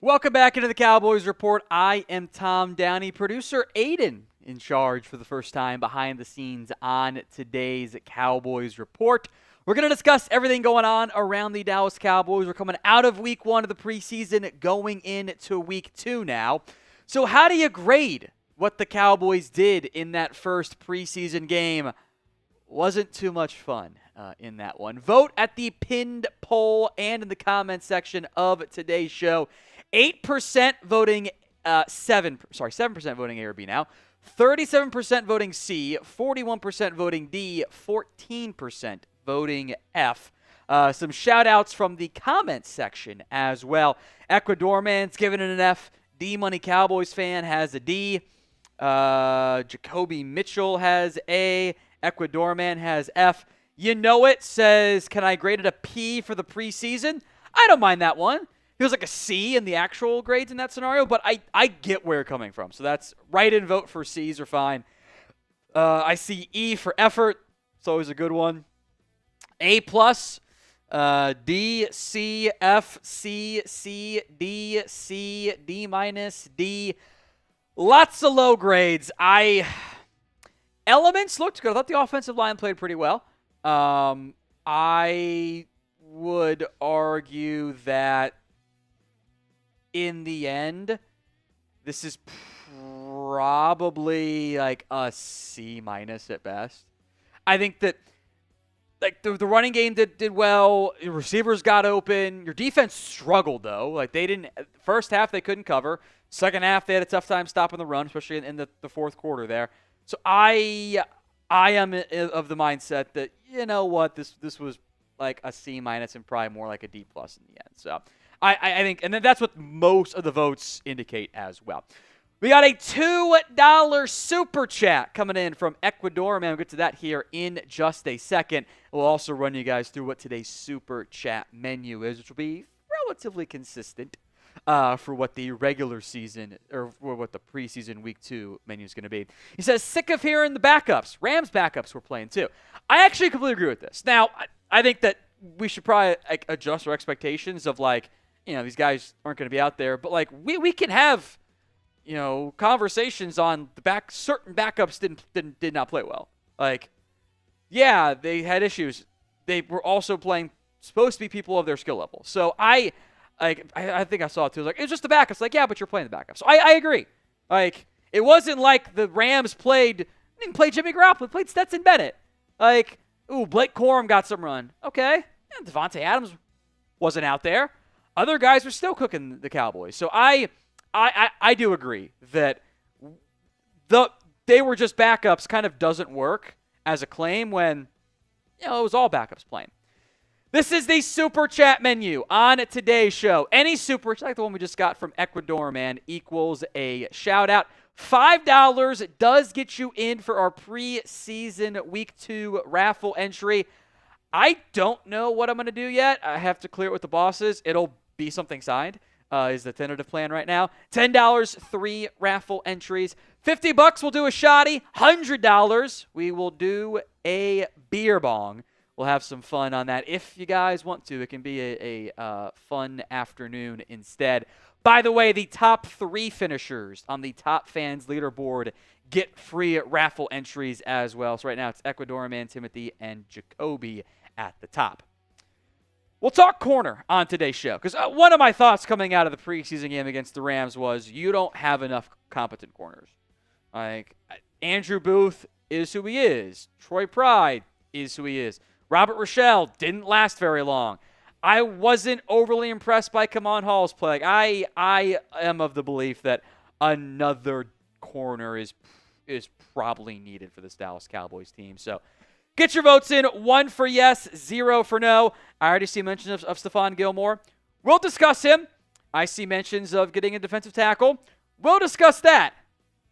Welcome back into the Cowboys Report. I am Tom Downey. Producer Aiden in charge for the first time behind the scenes on today's Cowboys Report. We're going to discuss everything going on around the Dallas Cowboys. We're coming out of week 1 of the preseason, going into week 2 now. So how do you grade what the Cowboys did in that first preseason game? Wasn't too much fun in that one. Vote at the pinned poll and in the comments section of today's show. 8% voting 7% voting A or B now. 37% voting C, 41% voting D, 14% voting F. Some shout-outs from the comments section as well. Ecuador Man's giving it an F. D-Money Cowboys fan has a D. Jacoby Mitchell has A. Ecuador Man has F. You Know It says, can I grade it a P for the preseason? I don't mind that one. He was like a C in the actual grades in that scenario, but I get where you're coming from. So that's write in vote for C's are fine. I see E for effort. It's always a good one. A+, D, C, F, C, C, D, C, D-, D. Lots of low grades. Elements looked good. I thought the offensive line played pretty well. I would argue that in the end, this is probably like a C- at best. I think that like the running game did well. Your receivers got open. Your defense struggled though. Like they didn't. First half they couldn't cover. Second half they had a tough time stopping the run, especially in the fourth quarter there. So I am of the mindset that, you know what, this was like a C- and probably more like a D+ in the end. So I think, and then that's what most of the votes indicate as well. We got a $2 super chat coming in from Ecuador. Man, we'll get to that here in just a second. We'll also run you guys through what today's super chat menu is, which will be relatively consistent for what the regular season or what the preseason week 2 menu is going to be. He says, sick of hearing the backups. Rams backups were playing too. I actually completely agree with this. Now, I think that we should probably adjust our expectations of like, you know, these guys aren't going to be out there, but like we can have, you know, conversations on the certain backups did not play well. Like, yeah, they had issues. They were also supposed to be people of their skill level. So I think I saw it too. Like, it's just the backups. Like, yeah, but you're playing the backups. So I agree. Like, it wasn't like the Rams didn't play Jimmy Garoppolo, played Stetson Bennett. Like, ooh, Blake Corum got some run. Okay. And Devontae Adams wasn't out there. Other guys were still cooking the Cowboys. So I do agree that they were just backups kind of doesn't work as a claim when, you know, it was all backups playing. This is the super chat menu on today's show. Any super chat, like the one we just got from Ecuador, man, equals a shout out. $5 does get you in for our preseason week 2 raffle entry. I don't know what I'm going to do yet. I have to clear it with the bosses. It'll be something signed. Is the tentative plan right now. $10, 3 raffle entries. $50 we'll do a shoddy. $100 we will do a beer bong. We'll have some fun on that. If you guys want to, it can be a fun afternoon instead. By the way, the top 3 finishers on the Top Fans leaderboard get free raffle entries as well. So right now it's Ecuador Man, Timothy, and Jacoby at the top. We'll talk corner on today's show because one of my thoughts coming out of the preseason game against the Rams was you don't have enough competent corners. Like, Andrew Booth is who he is. Troy Pride is who he is. Robert Rochelle didn't last very long. I wasn't overly impressed by Kamon Hall's play. Like, I am of the belief that another corner is probably needed for this Dallas Cowboys team. So get your votes in. 1 for yes, 0 for no. I already see mentions of Stephon Gilmore. We'll discuss him. I see mentions of getting a defensive tackle. We'll discuss that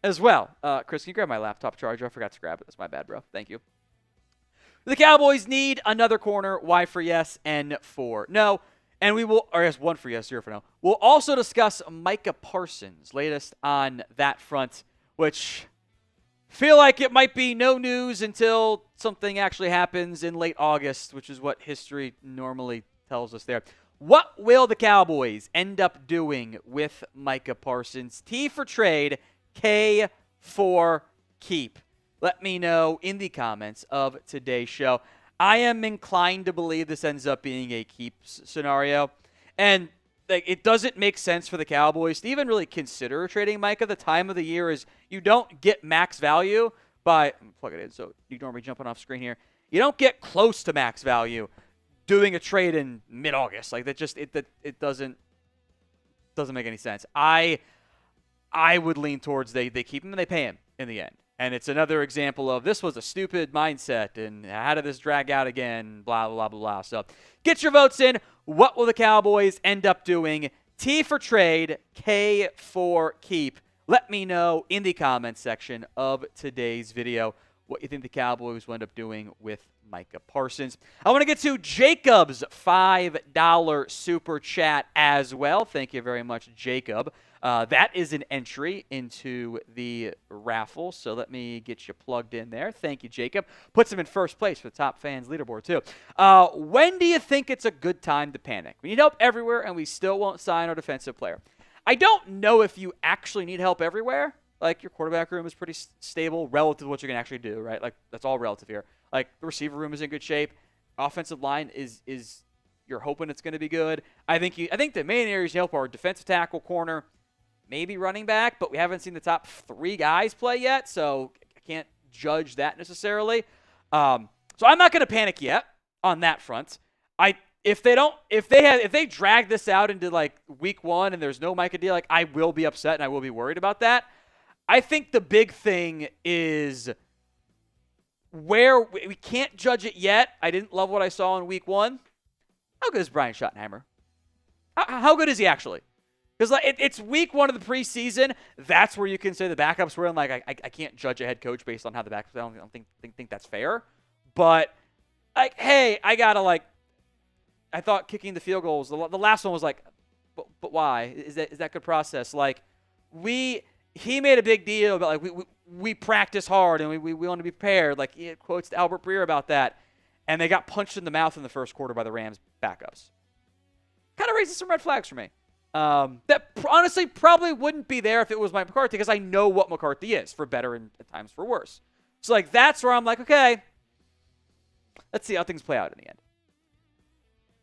as well. Chris, can you grab my laptop charger? I forgot to grab it. That's my bad, bro. Thank you. The Cowboys need another corner. Y for yes, N for no. And we will, or yes, 1 for yes, 0 for no. We'll also discuss Micah Parsons, latest on that front, which feel like it might be no news until something actually happens in late August, which is what history normally tells us there. What will the Cowboys end up doing with Micah Parsons? T for trade, K for keep. Let me know in the comments of today's show. I am inclined to believe this ends up being a keep scenario. And it doesn't make sense for the Cowboys to even really consider trading Micah. The time of the year is you don't get max value by – plug it in so you don't be jumping off screen here. You don't get close to max value doing a trade in mid-August. Like that just it doesn't make any sense. I would lean towards they keep him and they pay him in the end. And it's another example of this was a stupid mindset and how did this drag out again, blah, blah, blah, blah. So get your votes in. What will the Cowboys end up doing? T for trade, K for keep. Let me know in the comments section of today's video what you think the Cowboys will end up doing with Micah Parsons. I want to get to Jacob's $5 super chat as well. Thank you very much, Jacob. That is an entry into the raffle, so let me get you plugged in there. Thank you, Jacob. Puts him in first place for the top fans leaderboard, too. When do you think it's a good time to panic? We need help everywhere, and we still won't sign our defensive player. I don't know if you actually need help everywhere. Like, your quarterback room is pretty stable relative to what you can actually do, right? Like, that's all relative here. Like, the receiver room is in good shape. Offensive line is you're hoping it's going to be good. I think the main areas you help are defensive tackle, corner, maybe running back, but we haven't seen the top 3 guys play yet, so I can't judge that necessarily. So I'm not going to panic yet on that front. If they drag this out into like week 1 and there's no Micah deal, like I will be upset and I will be worried about that. I think the big thing is where we can't judge it yet. I didn't love what I saw in week 1. How good is Brian Schottenheimer? How good is he actually? Because like it's week 1 of the preseason. That's where you can say the backups were in. Like I can't judge a head coach based on how the backups. I don't think that's fair. But like, hey, I thought kicking the field goals. The last one was like, but why is that good process? Like he made a big deal about like we practice hard and we want to be prepared. Like he quotes Albert Breer about that, and they got punched in the mouth in the first quarter by the Rams backups. Kind of raises some red flags for me. That honestly probably wouldn't be there if it was Mike McCarthy because I know what McCarthy is, for better and at times for worse. So like that's where I'm like, okay, let's see how things play out in the end.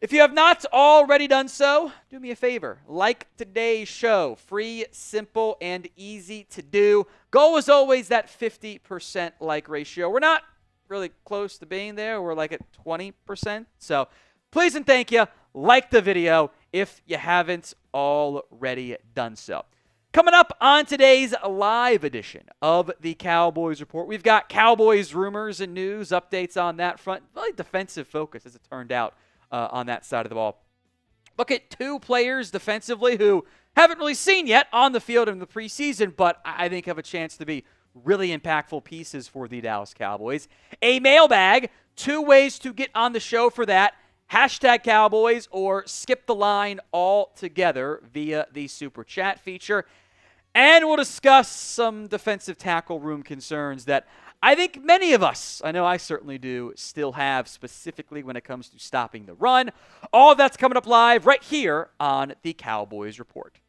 If you have not already done so, do me a favor. Like today's show. Free, simple, and easy to do. Goal is always that 50% like ratio. We're not really close to being there. We're like at 20%. So please and thank you. Like the video if you haven't already done so. Coming up on today's live edition of the Cowboys Report, we've got Cowboys rumors and news, updates on that front. Really defensive focus, as it turned out, on that side of the ball. Look at 2 players defensively who haven't really seen yet on the field in the preseason, but I think have a chance to be really impactful pieces for the Dallas Cowboys. A mailbag, 2 ways to get on the show for that. Hashtag Cowboys or skip the line altogether via the Super Chat feature. And we'll discuss some defensive tackle room concerns that I think many of us, I know I certainly do, still have, specifically when it comes to stopping the run. All of that's coming up live right here on the Cowboys Report.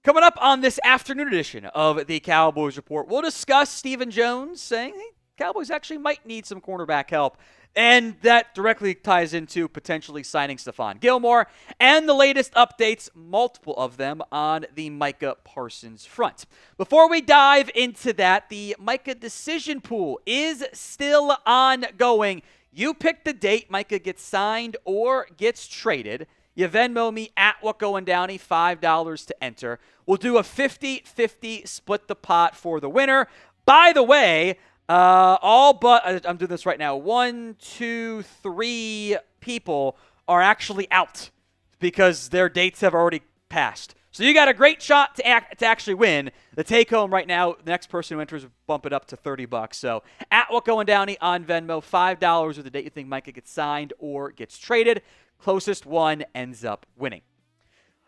Coming up on this afternoon edition of the Cowboys Report, we'll discuss Stephen Jones saying, hey, Cowboys actually might need some cornerback help. And that directly ties into potentially signing Stephon Gilmore and the latest updates, multiple of them, on the Micah Parsons front. Before we dive into that, the Micah decision pool is still ongoing. You pick the date Micah gets signed or gets traded. You Venmo me at Downey, $5 to enter. We'll do a 50-50 split the pot for the winner. By the way, all but, I'm doing this right now, 1, 2, 3 people are actually out because their dates have already passed. So you got a great shot to actually win. The take home right now, the next person who enters will bump it up to $30. So at Downey on Venmo, $5 with the date you think Micah gets signed or gets traded. Closest one ends up winning.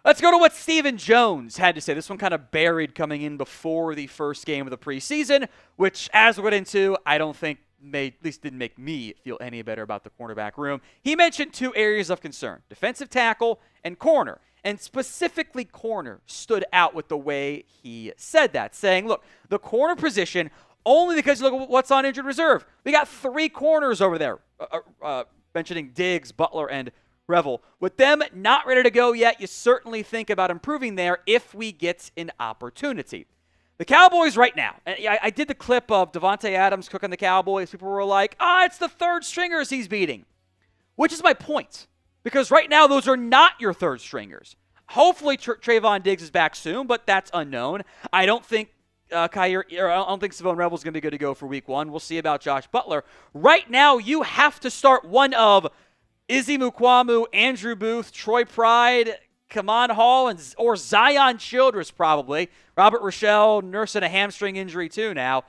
Let's go to what Stephen Jones had to say. This one kind of buried coming in before the first game of the preseason, which, as we'll get into, I don't think at least didn't make me feel any better about the cornerback room. He mentioned 2 areas of concern, defensive tackle and corner. And specifically corner stood out with the way he said that, saying, look, the corner position, only because you look at what's on injured reserve. We got 3 corners over there, mentioning Diggs, Butler, and Revel. With them not ready to go yet, you certainly think about improving there if we get an opportunity. The Cowboys right now, and I did the clip of Davante Adams cooking the Cowboys. People were like, it's the third stringers he's beating, which is my point. Because right now, those are not your third stringers. Hopefully, Trayvon Diggs is back soon, but that's unknown. I don't think Kaiir, or I don't think Stephon Rebel's going to be good to go for week 1. We'll see about Josh Butler. Right now, you have to start one of Ezeriuaku, Andrew Booth, Troy Pride, Kamon Hall, or Zion Childress probably. Robert Rochelle nursing a hamstring injury too now.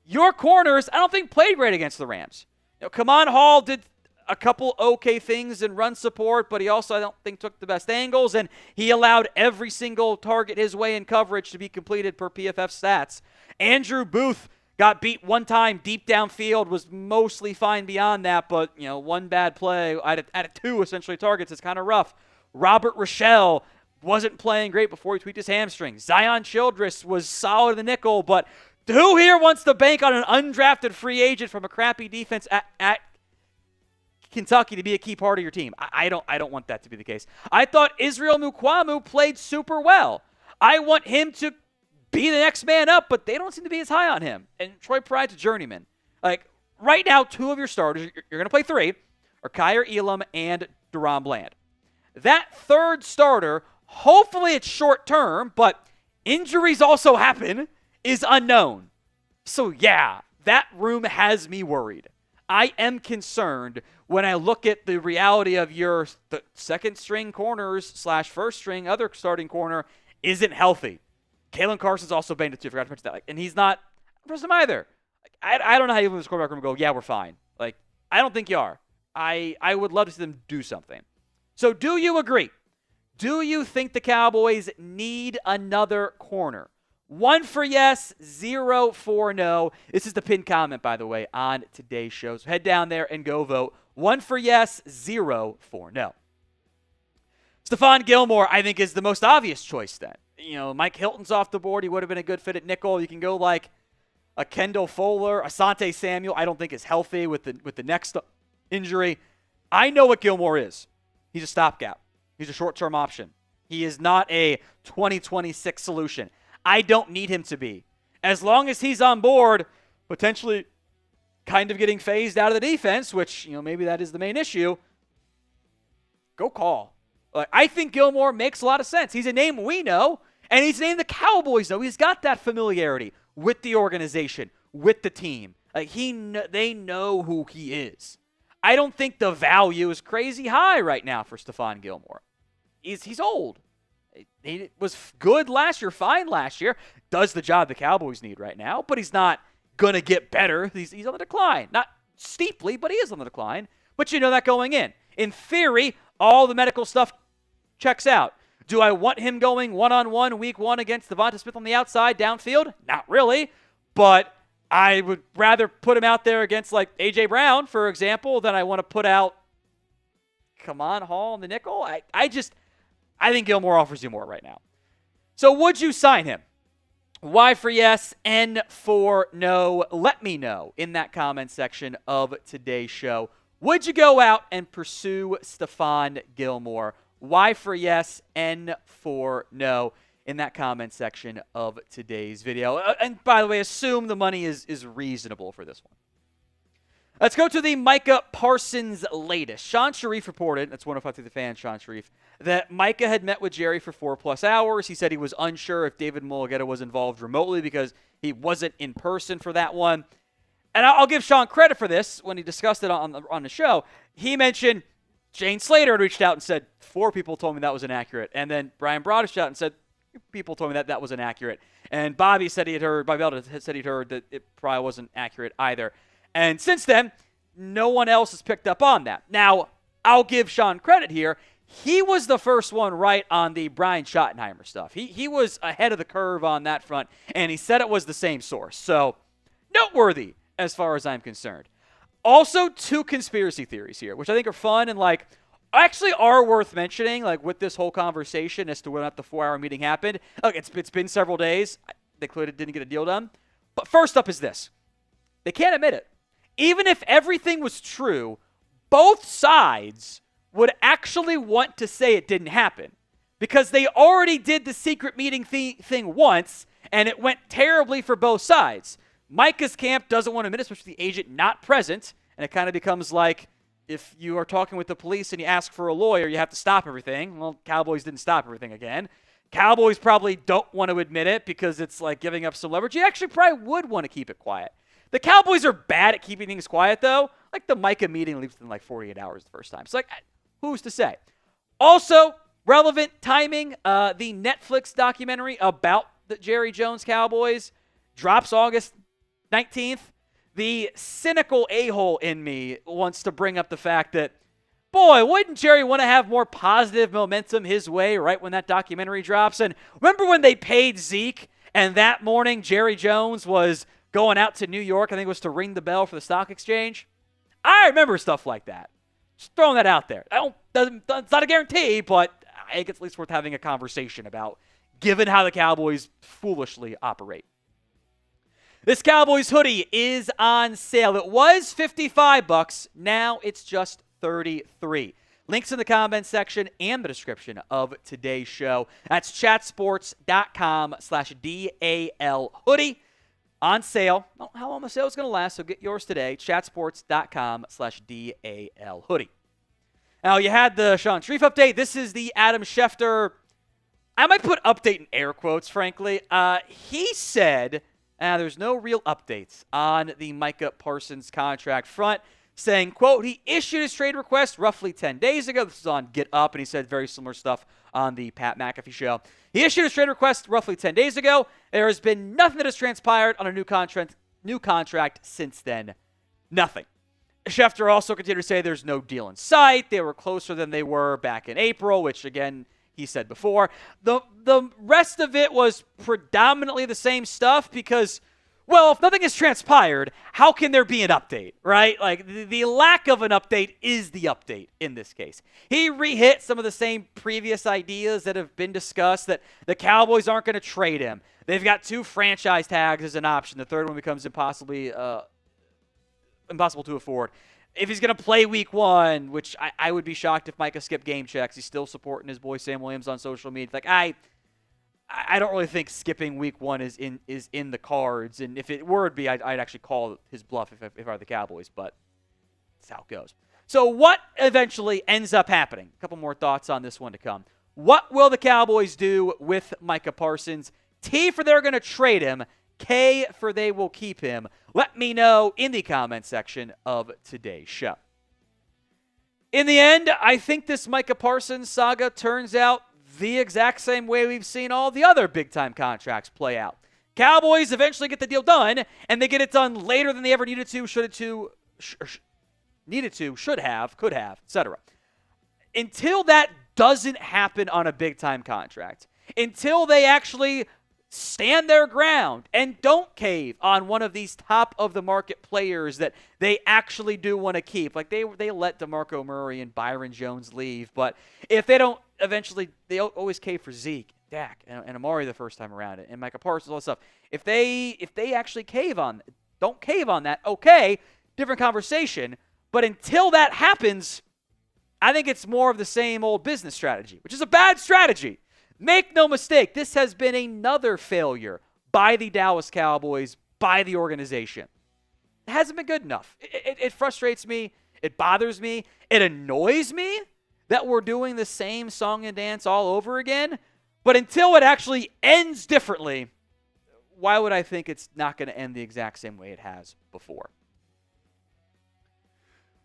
Your corners, I don't think played great against the Rams. Kamon Hall did a couple okay things in run support, but he also, I don't think, took the best angles, and he allowed every single target his way in coverage to be completed per PFF stats. Andrew Booth got beat one time deep downfield, was mostly fine beyond that, but, one bad play out of 2 essentially targets is kind of rough. Robert Rochelle wasn't playing great before he tweaked his hamstring. Zion Childress was solid in the nickel, but who here wants to bank on an undrafted free agent from a crappy defense at Kentucky to be a key part of your team? I don't want that to be the case. I thought Ezeriuaku played super well. I want him to be the next man up, but they don't seem to be as high on him. And Troy Pride's a journeyman. Like, right now, 2 of your starters, you're going to play 3, are Kaiir, Elam, and Deron Bland. That third starter, hopefully it's short term, but injuries also happen, is unknown. So yeah, that room has me worried. I am concerned when I look at the reality of the second string corners / first string other starting corner isn't healthy. Kalen Carson's also banged it too. I forgot to mention that. And he's not trust him either. I don't know how you look at this quarterback room and go, yeah, we're fine. Like, I don't think you are. I would love to see them do something. So do you agree? Do you think the Cowboys need another corner? 1 for yes, 0 for no. This is the pinned comment, by the way, on today's show. So head down there and go vote. 1 for yes, 0 for no. Stephon Gilmore, I think, is the most obvious choice then. Mike Hilton's off the board. He would have been a good fit at nickel. You can go like a Kendall Fuller, Asante Samuel. I don't think is healthy with the next injury. I know what Gilmore is. He's a stopgap. He's a short-term option. He is not a 2026 solution. I don't need him to be. As long as he's on board, potentially kind of getting phased out of the defense, which, maybe that is the main issue, go call. I think Gilmore makes a lot of sense. He's a name we know, and he's a name the Cowboys know. He's got that familiarity with the organization, with the team. They know who he is. I don't think the value is crazy high right now for Stephon Gilmore. He's old. He was good last year, fine last year. Does the job the Cowboys need right now, but he's not going to get better. He's on the decline. Not steeply, but he is on the decline. But you know that going in. In theory, all the medical stuff checks out. Do I want him going one-on-one week 1 against Devonta Smith on the outside downfield? Not really, but I would rather put him out there against like A.J. Brown, for example, than I want to put out Kamon Hall in the nickel. I think Gilmore offers you more right now. So would you sign him? Y for yes, N for no. Let me know in that comment section of today's show. Would you go out and pursue Stephon Gilmore? Y for yes, N for no. In that comment section of today's video. And by the way, assume the money is reasonable for this one. Let's go to the Micah Parsons latest. Shan Shariff reported, that's 105 through the fan, Shan Shariff, that Micah had met with Jerry for 4+ hours. He said he was unsure if David Mulugheta was involved remotely because he wasn't in person for that one. And I'll give Shan credit for this when he discussed it on the show. He mentioned Jane Slater had reached out and said, 4 people told me that was inaccurate. And then Brian Broad reached out and said, people told me that was inaccurate. And Bobby said he'd heard that it probably wasn't accurate either. And since then, no one else has picked up on that. Now, I'll give Shan credit here. he was the first one right on the Brian Schottenheimer stuff. He was ahead of the curve on that front, and he said it was the same source. So, noteworthy as far as I'm concerned. Also, 2 conspiracy theories here, which I think are fun and actually are worth mentioning, with this whole conversation as to whether or not the 4-hour meeting happened. Look, it's been several days. They clearly didn't get a deal done. But first up is this. They can't admit it. Even if everything was true, both sides would actually want to say it didn't happen because they already did the secret meeting thing once, and it went terribly for both sides. Micah's camp doesn't want to admit it, especially the agent not present, and it kind of becomes like if you are talking with the police and you ask for a lawyer, you have to stop everything. Well, Cowboys didn't stop everything again. Cowboys probably don't want to admit it because it's like giving up some leverage. You actually probably would want to keep it quiet. The Cowboys are bad at keeping things quiet, though. Like the Micah meeting leaves within 48 hours the first time. It's like, who's to say? Also, relevant timing, the Netflix documentary about the Jerry Jones Cowboys drops August 19th. The cynical a-hole in me wants to bring up the fact that, boy, wouldn't Jerry want to have more positive momentum his way right when that documentary drops? And remember when they paid Zeke and that morning Jerry Jones was going out to New York, I think it was to ring the bell for the stock exchange? I remember stuff like that. Just throwing that out there. It's not a guarantee, but I think it's at least worth having a conversation about, given how the Cowboys foolishly operate. This Cowboys hoodie is on sale. It was $55. Now it's just $33. Links in the comment section and the description of today's show. That's chatsports.com/DAL hoodie. On sale. Don't know how long the sale is going to last, so get yours today. chatsports.com/DAL hoodie. Now, you had the Shan Shariff update. This is the Adam Schefter. I might put update in air quotes, frankly. He said there's no real updates on the Micah Parsons contract front, saying, quote, he issued his trade request roughly 10 days ago. This is on Get Up, and he said very similar stuff on the Pat McAfee show. He issued his trade request roughly 10 days ago. There has been nothing that has transpired on a new contract since then. Nothing. Schefter also continued to say there's no deal in sight. They were closer than they were back in April, which, again, he said before. The rest of it was predominantly the same stuff because, well, if nothing has transpired, how can there be an update, right? Like, the lack of an update is the update in this case. He re-hit some of the same previous ideas that have been discussed, that the Cowboys aren't going to trade him. They've got 2 franchise tags as an option. The third one becomes impossible to afford. If he's going to play week 1, which I would be shocked if Micah skipped game checks. He's still supporting his boy Sam Williams on social media. Like, I don't really think skipping week 1 is in the cards. And if it were to be, I'd actually call his bluff if I were the Cowboys. But that's how it goes. So what eventually ends up happening? A couple more thoughts on this one to come. What will the Cowboys do with Micah Parsons? T for they're going to trade him. K for they will keep him. Let me know in the comment section of today's show. In the end, I think this Micah Parsons saga turns out the exact same way we've seen all the other big-time contracts play out. Cowboys eventually get the deal done, and they get it done later than they ever needed to, should have, could have, etc. Until that doesn't happen on a big-time contract, until they actually stand their ground and don't cave on one of these top-of-the-market players that they actually do want to keep. Like, they let DeMarco Murray and Byron Jones leave, but if they don't eventually, they always cave for Zeke, Dak, and Amari the first time around it, and Micah Parsons, all that stuff. If they actually don't cave on that, okay, different conversation. But until that happens, I think it's more of the same old business strategy, which is a bad strategy. Make no mistake, this has been another failure by the Dallas Cowboys, by the organization. It hasn't been good enough. It frustrates me. It bothers me. It annoys me that we're doing the same song and dance all over again. But until it actually ends differently, why would I think it's not going to end the exact same way it has before?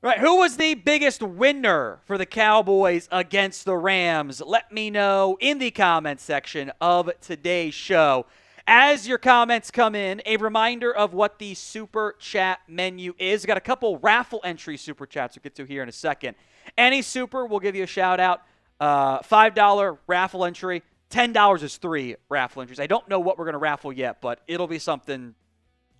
Right, who was the biggest winner for the Cowboys against the Rams? Let me know in the comments section of today's show. As your comments come in, a reminder of what the Super Chat menu is. We've got a couple raffle entry Super Chats we'll get to here in a second. Any Super, we'll give you a shout out $5 raffle entry. $10 is 3 raffle entries. I don't know what we're going to raffle yet, but it'll be something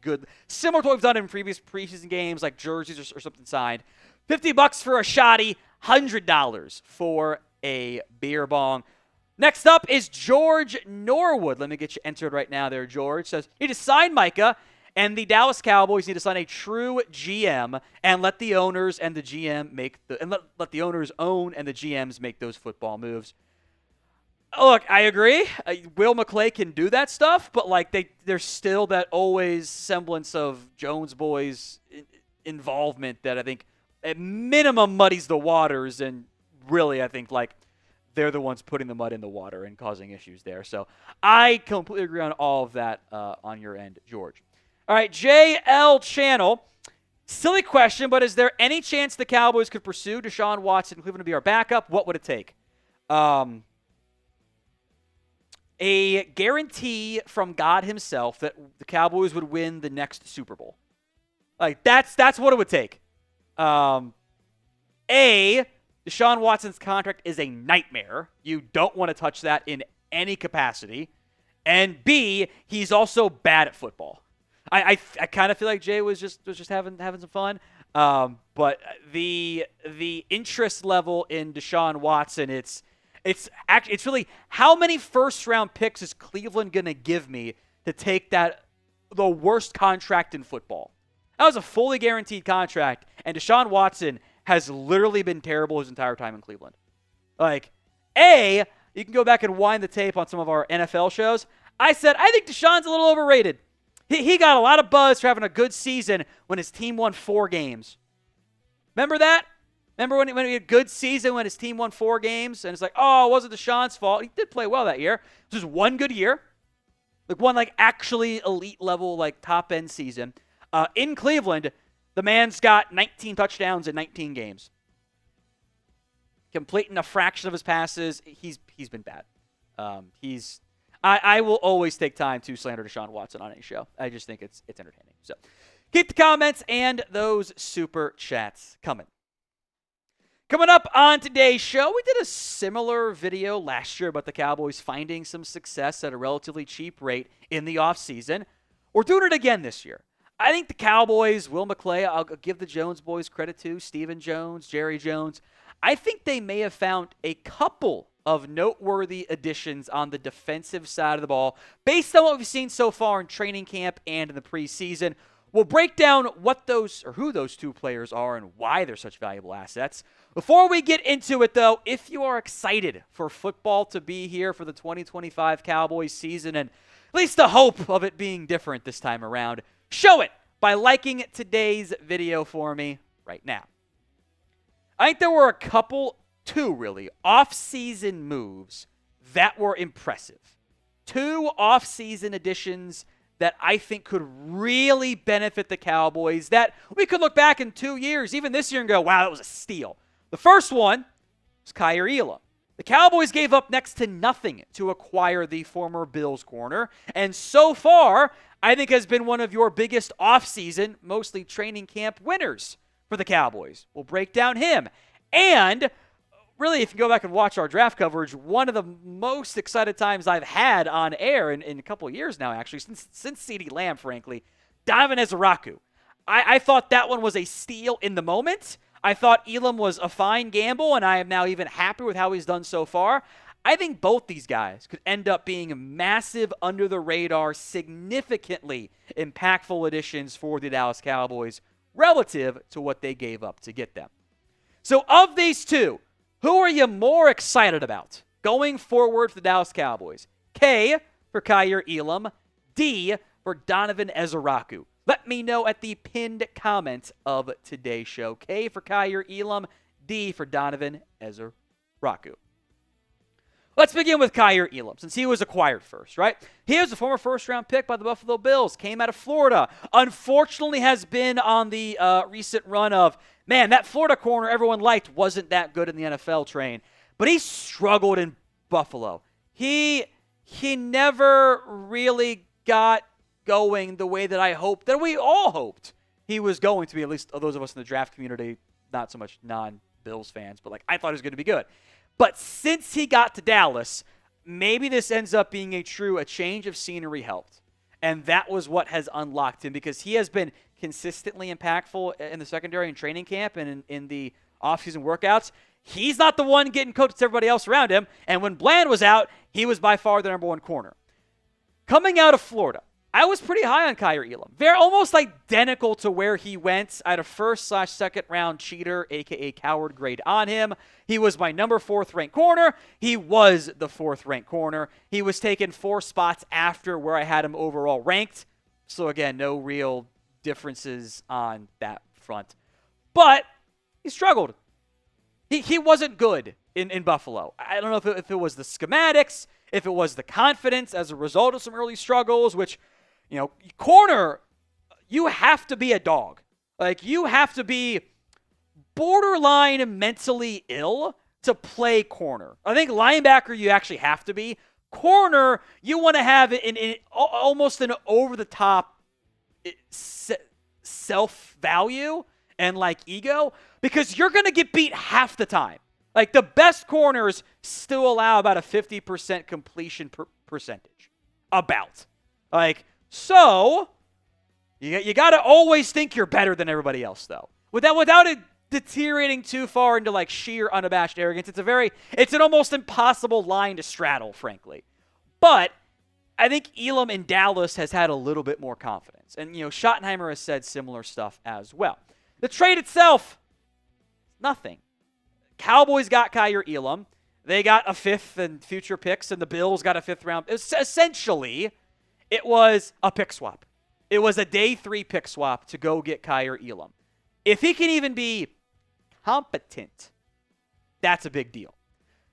good. Similar to what we've done in previous preseason games, like jerseys or something signed. $50 for a shotty. $100 for a beer bong. Next up is George Norwood. Let me get you entered right now there, George. Says, you need to sign Micah, and the Dallas Cowboys need to sign a true GM and let the owners and the GM let the owners own and the GMs make those football moves. Look, I agree. Will McClay can do that stuff, but like there's still that always semblance of Jones boys involvement that I think at minimum muddies the waters, and really I think like they're the ones putting the mud in the water and causing issues there. So I completely agree on all of that on your end, George. All right, JL Channel. Silly question, but is there any chance the Cowboys could pursue Deshaun Watson in Cleveland to be our backup? What would it take? A guarantee from God himself that the Cowboys would win the next Super Bowl. Like, that's what it would take. Deshaun Watson's contract is a nightmare. You don't want to touch that in any capacity. And B, he's also bad at football. I kind of feel like Jay was just having some fun. But the interest level in Deshaun Watson, it's really how many first-round picks is Cleveland going to give me to take the worst contract in football? That was a fully guaranteed contract, and Deshaun Watson has literally been terrible his entire time in Cleveland. Like, you can go back and wind the tape on some of our NFL shows. I said, I think Deshaun's a little overrated. He got a lot of buzz for having a good season when his team won 4 games. Remember that? Remember when he had a good season when his team won 4 games? And it's like, oh, it wasn't Deshaun's fault. He did play well that year. It was just one good year. Like one actually elite level, top-end season. In Cleveland, the man's got 19 touchdowns in 19 games. Completing a fraction of his passes. He's been bad. I will always take time to slander Deshaun Watson on any show. I just think it's entertaining. So keep the comments and those super chats coming. Coming up on today's show, we did a similar video last year about the Cowboys finding some success at a relatively cheap rate in the offseason. We're doing it again this year. I think the Cowboys, Will McClay, I'll give the Jones boys credit to, Stephen Jones, Jerry Jones. I think they may have found a couple of noteworthy additions on the defensive side of the ball based on what we've seen so far in training camp and in the preseason. We'll break down who those 2 players are and why they're such valuable assets. Before we get into it, though, if you are excited for football to be here for the 2025 Cowboys season and at least the hope of it being different this time around, show it by liking today's video for me right now. I think there were two really, off-season moves that were impressive. 2 off-season additions that I think could really benefit the Cowboys that we could look back in 2 years, even this year, and go, wow, that was a steal. The first one was Kaiir Elam. The Cowboys gave up next to nothing to acquire the former Bills corner, and so far, I think has been one of your biggest offseason, mostly training camp winners for the Cowboys. We'll break down him. And really, if you go back and watch our draft coverage, one of the most excited times I've had on air in a couple of years now, actually, since CeeDee Lamb, frankly, Donovan Ezeriuaku. I thought that one was a steal in the moment. I thought Elam was a fine gamble, and I am now even happier with how he's done so far. I think both these guys could end up being massive, under-the-radar, significantly impactful additions for the Dallas Cowboys relative to what they gave up to get them. So of these 2, who are you more excited about going forward for the Dallas Cowboys? K for Kaiir Elam, D for Donovan Ezeriuaku. Let me know at the pinned comment of today's show. K for Kaiir Elam, D for Donovan Ezeriuaku. Let's begin with Kaiir Elam, since he was acquired first, right? He was a former first-round pick by the Buffalo Bills, came out of Florida. Unfortunately has been on the recent run of, man, that Florida corner everyone liked wasn't that good in the NFL train. But he struggled in Buffalo. He never really got going the way that I hoped, that we all hoped he was going to be, at least those of us in the draft community, not so much non-Bills fans, but I thought he was going to be good. But since he got to Dallas, maybe this ends up being a change of scenery helped. And that was what has unlocked him, because he has been consistently impactful in the secondary and training camp and in the offseason workouts. He's not the one getting coached to everybody else around him. And when Bland was out, he was by far the number one corner. Coming out of Florida, I was pretty high on Kaiir Elam. They're almost identical to where he went. I had a first/second round cheater, a.k.a. coward grade on him. He was my number 4th ranked corner. He was the 4th ranked corner. He was taken 4 spots after where I had him overall ranked. So again, no real differences on that front. But he struggled. He wasn't good in Buffalo. I don't know if it was the schematics, if it was the confidence as a result of some early struggles, which, corner, you have to be a dog. You have to be borderline mentally ill to play corner. I think linebacker, you actually have to be. Corner, you want to have almost an over-the-top self-value and ego, because you're going to get beat half the time. The best corners still allow about a 50% completion percentage. About. So, you got to always think you're better than everybody else, though. Without it deteriorating too far into sheer unabashed arrogance, it's an almost impossible line to straddle, frankly. But I think Elam in Dallas has had a little bit more confidence. And, Schottenheimer has said similar stuff as well. The trade itself, nothing. Cowboys got Kaiir Elam. They got a 5th and future picks, and the Bills got a 5th round. Essentially, it was a pick swap. It was a day 3 pick swap to go get Kaiir Elam. If he can even be competent, that's a big deal.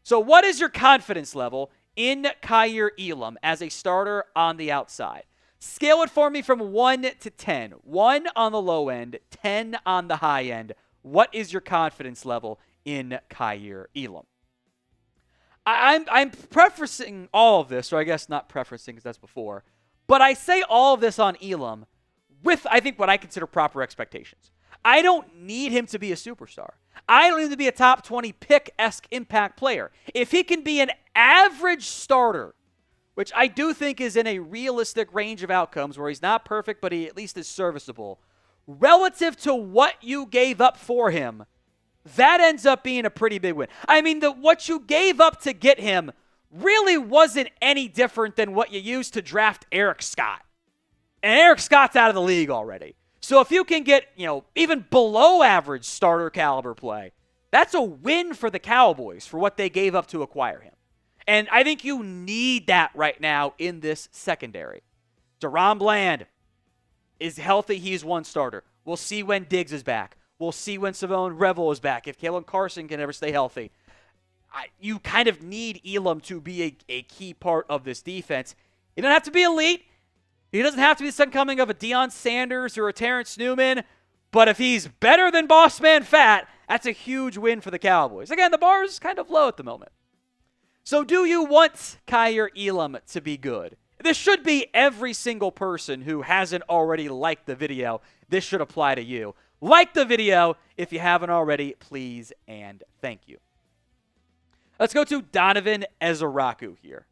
So what is your confidence level in Kaiir Elam as a starter on the outside? Scale it for me from 1 to 10. 1 on the low end, 10 on the high end. What is your confidence level in Kaiir Elam? I'm prefacing all of this, or I guess not prefacing because that's before, but I say all of this on Elam with, I think, what I consider proper expectations. I don't need him to be a superstar. I don't need him to be a top 20 pick-esque impact player. If he can be an average starter, which I do think is in a realistic range of outcomes where he's not perfect, but he at least is serviceable, relative to what you gave up for him, that ends up being a pretty big win. I mean, what you gave up to get him really wasn't any different than what you used to draft Eric Scott. And Eric Scott's out of the league already. So if you can get, even below average starter caliber play, that's a win for the Cowboys for what they gave up to acquire him. And I think you need that right now in this secondary. Deron Bland is healthy. He's one starter. We'll see when Diggs is back. We'll see when Savone Revel is back, if Kalen Carson can ever stay healthy. You kind of need Elam to be a key part of this defense. He doesn't have to be elite. He doesn't have to be the second coming of a Deion Sanders or a Terrence Newman. But if he's better than Boss Man Fat, that's a huge win for the Cowboys. Again, the bar is kind of low at the moment. So do you want Kaiir Elam to be good? This should be every single person who hasn't already liked the video. This should apply to you. Like the video if you haven't already, please and thank you. Let's go to Donovan Ezeriuaku here.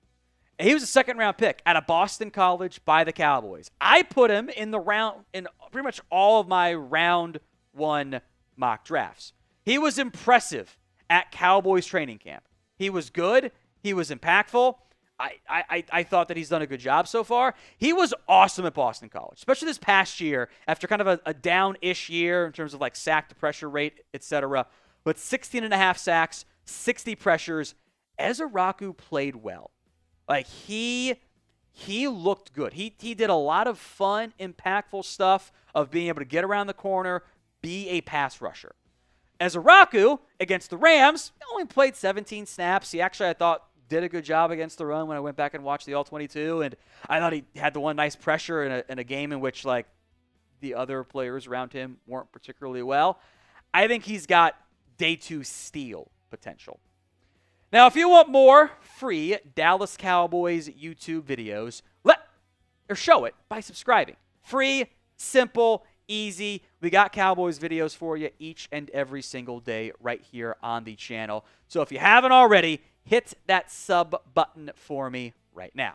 He was a second-round pick out of Boston College by the Cowboys. I put him in pretty much all of my round 1 mock drafts. He was impressive at Cowboys training camp. He was good. He was impactful. I thought that he's done a good job so far. He was awesome at Boston College, especially this past year after kind of a down-ish year in terms of sack to pressure rate, etc. With 16.5 sacks, 60 pressures, Ezeriuaku played well. He looked good. He did a lot of fun, impactful stuff of being able to get around the corner, be a pass rusher. Ezeriuaku, against the Rams, only played 17 snaps. He actually, I thought, did a good job against the run when I went back and watched the All-22, and I thought he had the one nice pressure in a game in which, the other players around him weren't particularly well. I think he's got day 2 steal potential. Now, if you want more free Dallas Cowboys YouTube videos, show it by subscribing. Free, simple, easy. We got Cowboys videos for you each and every single day right here on the channel. So if you haven't already, hit that sub button for me right now.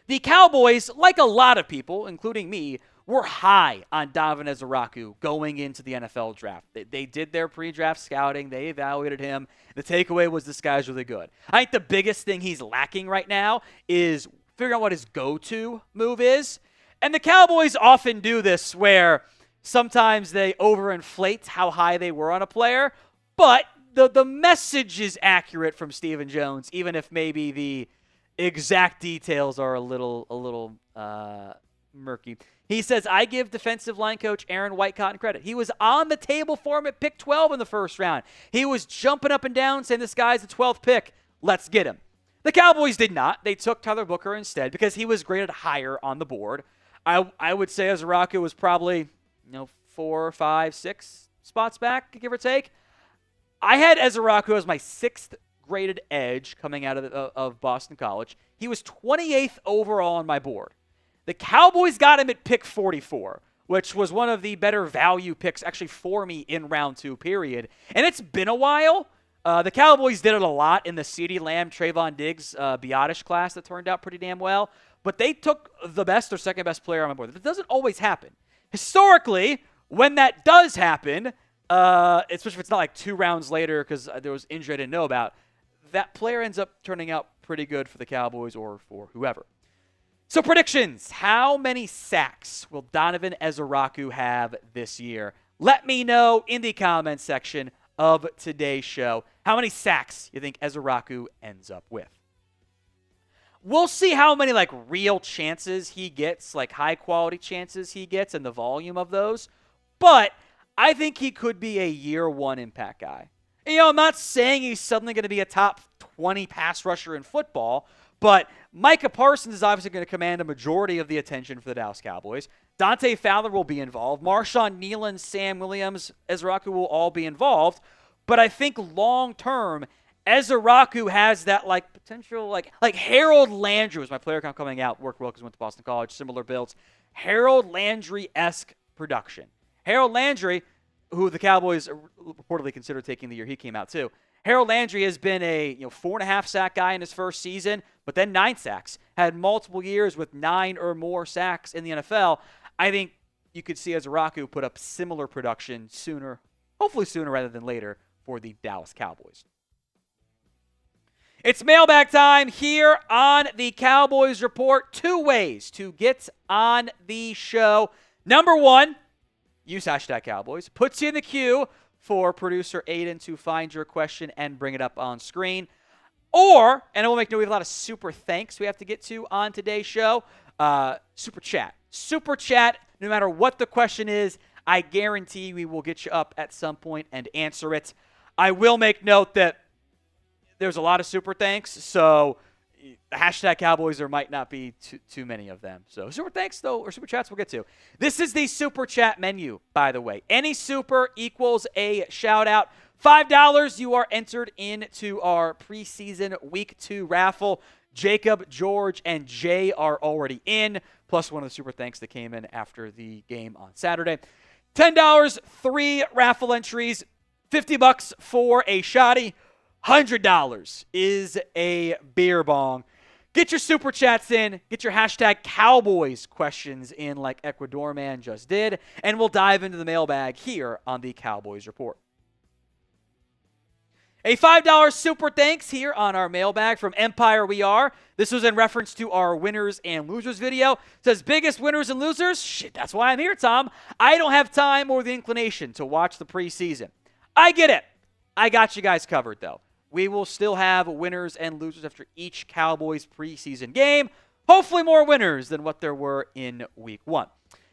The Cowboys, like a lot of people, including me, were high on Donovan Ezeriuaku going into the NFL draft. They did their pre-draft scouting. They evaluated him. The takeaway was this guy's really good. I think the biggest thing he's lacking right now is figuring out what his go-to move is. And the Cowboys often do this where sometimes they overinflate how high they were on a player, but the message is accurate from Stephen Jones, even if maybe the exact details are a little murky. He says, I give defensive line coach Aaron Whitecotton credit. He was on the table for him at pick 12 in the first round. He was jumping up and down saying, this guy's the 12th pick. Let's get him. The Cowboys did not. They took Tyler Booker instead because he was graded higher on the board. I would say Ezeriuaku was probably 4, 5, 6 spots back, give or take. I had Ezeriuaku as my 6th graded edge coming out of Boston College. He was 28th overall on my board. The Cowboys got him at pick 44, which was one of the better value picks actually for me in round 2, period. And it's been a while. The Cowboys did it a lot in the CeeDee Lamb, Trayvon Diggs, Biotish class that turned out pretty damn well. But they took the best or second best player on my board. That doesn't always happen. Historically, when that does happen, especially if it's not like 2 rounds later because there was injury I didn't know about, that player ends up turning out pretty good for the Cowboys or for whoever. So predictions. How many sacks will Donovan Ezeriuaku have this year? Let me know in the comments section of today's show how many sacks you think Ezeriuaku ends up with. We'll see how many real chances he gets, high quality chances he gets and the volume of those. But I think he could be a year 1 impact guy. And, I'm not saying he's suddenly going to be a top 20 pass rusher in football, but Micah Parsons is obviously going to command a majority of the attention for the Dallas Cowboys. Dante Fowler will be involved. Marshawn Nealon, Sam Williams, Ezeriuaku will all be involved. But I think long-term, Ezeriuaku has that potential, like Harold Landry was my player count coming out, worked well because he went to Boston College, similar builds. Harold Landry-esque production. Harold Landry, who the Cowboys reportedly considered taking the year he came out too. Harold Landry has been a 4.5 sack guy in his first season, but then 9 sacks. Had multiple years with 9 or more sacks in the NFL. I think you could see Ezeriuaku put up similar production sooner, hopefully sooner rather than later, for the Dallas Cowboys. It's mailbag time here on the Cowboys Report. 2 ways to get on the show. Number 1, use #Cowboys. Puts you in the queue for producer Aiden to find your question and bring it up on screen. Or, and we'll make note, we have a lot of super thanks we have to get to on today's show, super chat. Super chat, no matter what the question is, I guarantee we will get you up at some point and answer it. I will make note that there's a lot of super thanks, so #Cowboys, there might not be too many of them. So super thanks, though, or super chats we'll get to. This is the super chat menu, by the way. Any super equals a shout-out. $5, you are entered into our preseason Week 2 raffle. Jacob, George, and Jay are already in, plus one of the super thanks that came in after the game on Saturday. $10, 3 raffle entries. $50 for a shotty. $100 is a beer bong. Get your super chats in. Get your #Cowboys questions in like Ecuador Man just did. And we'll dive into the mailbag here on the Cowboys Report. A $5 super thanks here on our mailbag from Empire We Are. This was in reference to our winners and losers video. It says, biggest winners and losers? Shit, that's why I'm here, Tom. I don't have time or the inclination to watch the preseason. I get it. I got you guys covered, though. We will still have winners and losers after each Cowboys preseason game. Hopefully more winners than what there were in Week 1.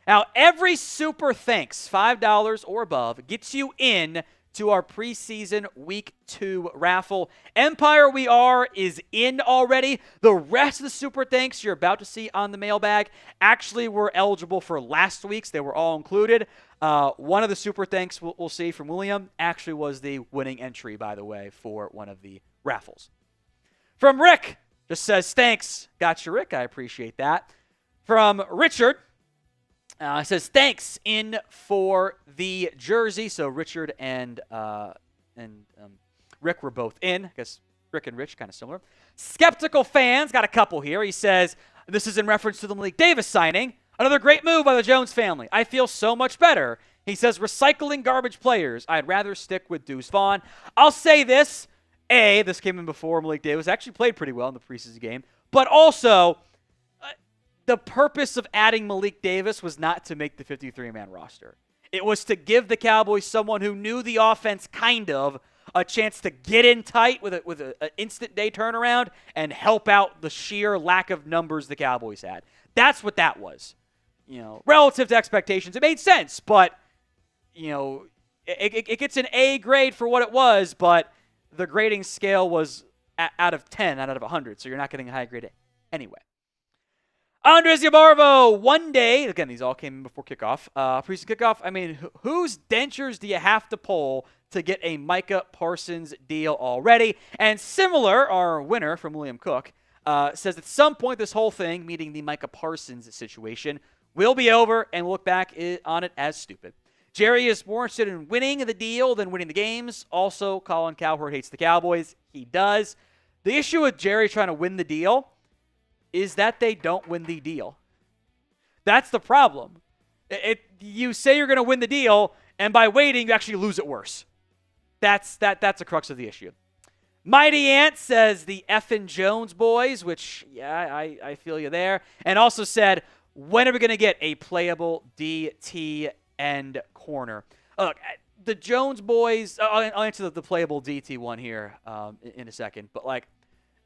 Now, every super thanks, $5 or above, gets you in to our preseason Week 2 raffle. Empire We Are is in already. The rest of the super thanks you're about to see on the mailbag actually were eligible for last week's. They were all included. One of the super thanks we'll see from William actually was the winning entry, by the way, for one of the raffles. From Rick, just says, thanks. Gotcha, Rick. I appreciate that. From Richard, It says, thanks in for the jersey. So Richard and Rick were both in. I guess Rick and Rich kind of similar. Skeptical fans, got a couple here. He says, this is in reference to the Malik Davis signing. Another great move by the Jones family. I feel so much better. He says, recycling garbage players. I'd rather stick with Deuce Vaughn. I'll say this. This came in before Malik Davis. Actually played pretty well in the preseason game. But also, the purpose of adding Malik Davis was not to make the 53-man roster. It was to give the Cowboys someone who knew the offense kind of a chance to get in tight with an instant day turnaround and help out the sheer lack of numbers the Cowboys had. That's what that was. Relative to expectations, it made sense, but it gets an A grade for what it was, but the grading scale was out of 10, not out of 100, so you're not getting a high grade anyway. Andres Yabarvo, one day, again, these all came in before kickoff, preseason kickoff. I mean, whose dentures do you have to pull to get a Micah Parsons deal already? And similar, our winner from William Cook says at some point this whole thing, meaning the Micah Parsons situation, will be over and we'll look back on it as stupid. Jerry is more interested in winning the deal than winning the games. Also, Colin Cowherd hates the Cowboys. He does. The issue with Jerry trying to win the deal is that they don't win the deal. That's the problem. You say you're going to win the deal, and by waiting, you actually lose it worse. That's the crux of the issue. Mighty Ant says the effing Jones boys, which, yeah, I feel you there. And also said, when are we going to get a playable DT and corner? Look, the Jones boys, I'll answer the playable DT one here in a second. But,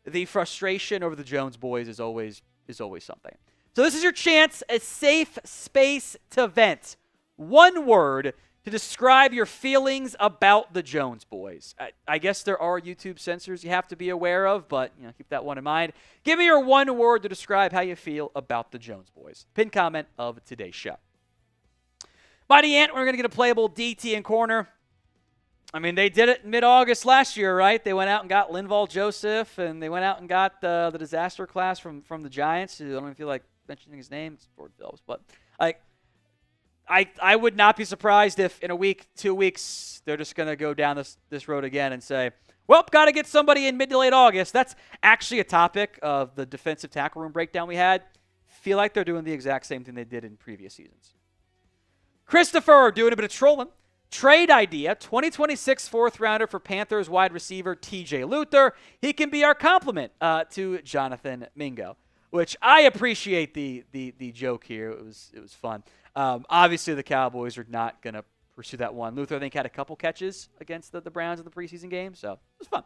the frustration over the Jones boys is always something. So this is your chance, a safe space to vent. One word to describe your feelings about the Jones boys. I guess there are YouTube censors you have to be aware of, but keep that one in mind. Give me your one word to describe how you feel about the Jones boys. Pin comment of today's show. Mighty Ant, we're going to get a playable DT and corner. I mean, they did it mid-August last year, right? They went out and got Linval Joseph, and they went out and got the disaster class from the Giants, who I don't even feel like mentioning his name. It's Ford Phillips. But I would not be surprised if in a week, 2 weeks, they're just going to go down this road again and say, well, got to get somebody in mid to late August. That's actually a topic of the defensive tackle room breakdown we had. Feel like they're doing the exact same thing they did in previous seasons. Christopher doing a bit of trolling. Trade idea, 2026 fourth rounder for Panthers wide receiver TJ Luther. He can be our complement to Jonathan Mingo, which I appreciate the joke here. It was fun. Obviously, the Cowboys are not going to pursue that one. Luther, I think, had a couple catches against the Browns in the preseason game, so it was fun.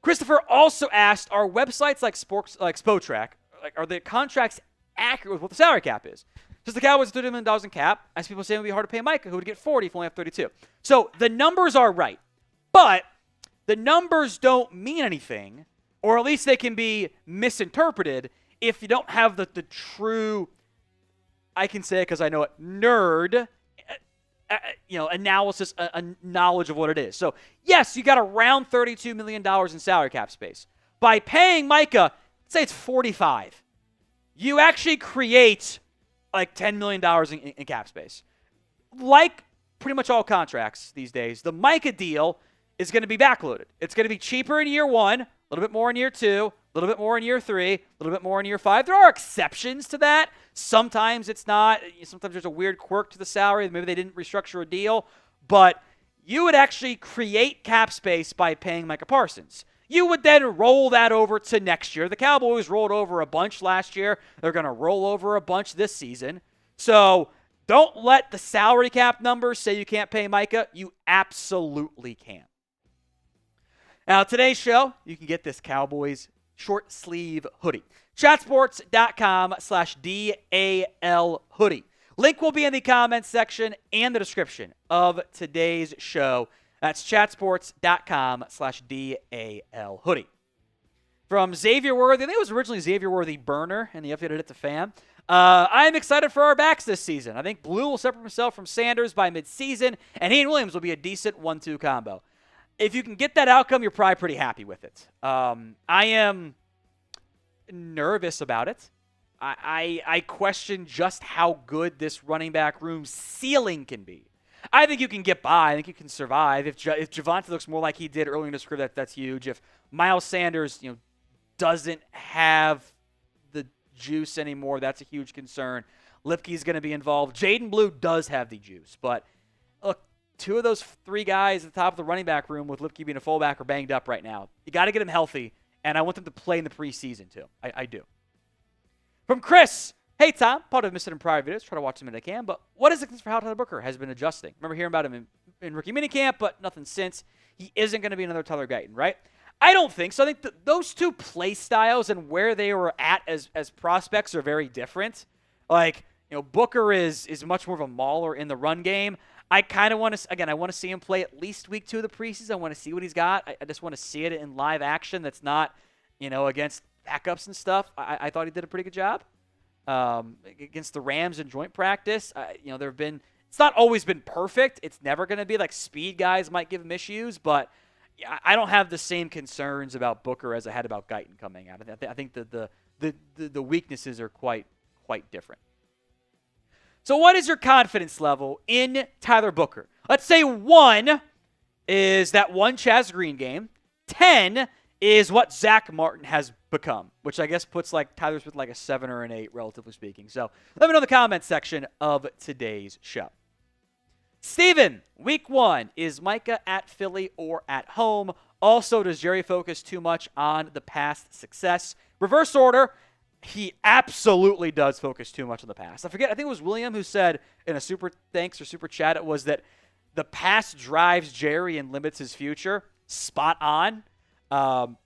Christopher also asked, are websites like Spotrac, are the contracts accurate with what the salary cap is? Because the Cowboys have $30 million in cap, as people say it would be hard to pay Micah, who would get 40 if we only have 32. So the numbers are right, but the numbers don't mean anything, or at least they can be misinterpreted if you don't have the true, I can say it because I know it, nerd, analysis, knowledge of what it is. So yes, you got around $32 million in salary cap space. By paying Micah, say it's 45, you actually create $10 million in cap space. Like pretty much all contracts these days, the Micah deal is going to be backloaded. It's going to be cheaper in year one, a little bit more in year two, a little bit more in year three, a little bit more in year five. There are exceptions to that. Sometimes it's not. Sometimes there's a weird quirk to the salary. Maybe they didn't restructure a deal. But you would actually create cap space by paying Micah Parsons. You would then roll that over to next year. The Cowboys rolled over a bunch last year. They're going to roll over a bunch this season. So don't let the salary cap numbers say you can't pay Micah. You absolutely can. Now, today's show, you can get this Cowboys short sleeve hoodie. Chatsports.com/DAL hoodie. Link will be in the comments section and the description of today's show. That's chatsports.com/DAL hoodie. From Xavier Worthy, I think it was originally Xavier Worthy Burner, and he updated it to Fam. I am excited for our backs this season. I think Blue will separate himself from Sanders by midseason, and he and Williams will be a decent 1-2 combo. If you can get that outcome, you're probably pretty happy with it. I am nervous about it. I question just how good this running back room ceiling can be. I think you can get by. I think you can survive. If Javonte looks more like he did early in his career, that's huge. If Miles Sanders, doesn't have the juice anymore, that's a huge concern. Lipke's going to be involved. Jaden Blue does have the juice, but look, two of those three guys at the top of the running back room with Lipke being a fullback are banged up right now. You got to get them healthy, and I want them to play in the preseason too. I do. From Chris. Hey, Tom, part of missed it in prior videos. Try to watch them when I can. But what is it for how Tyler Booker has been adjusting? Remember hearing about him in rookie minicamp, but nothing since. He isn't going to be another Tyler Guyton, right? I don't think so. I think those two play styles and where they were at as prospects are very different. Like, Booker is much more of a mauler in the run game. I kind of want to, I want to see him play at least week 2 of the preseason. I want to see what he's got. I just want to see it in live action that's not, against backups and stuff. I thought he did a pretty good job. Against the Rams in joint practice. It's not always been perfect. It's never going to be like speed guys might give him issues, but I don't have the same concerns about Booker as I had about Guyton coming out. I think that the weaknesses are quite different. So what is your confidence level in Tyler Booker? Let's say 1 is that one Chaz Green game. 10 is what Zach Martin has become, which I guess puts Tyler's with a 7 or an 8, relatively speaking. So let me know in the comments section of today's show. Steven, week 1, is Micah at Philly or at home? Also, does Jerry focus too much on the past success? Reverse order, he absolutely does focus too much on the past. I think it was William who said in a super thanks or super chat, it was that the past drives Jerry and limits his future. Spot on.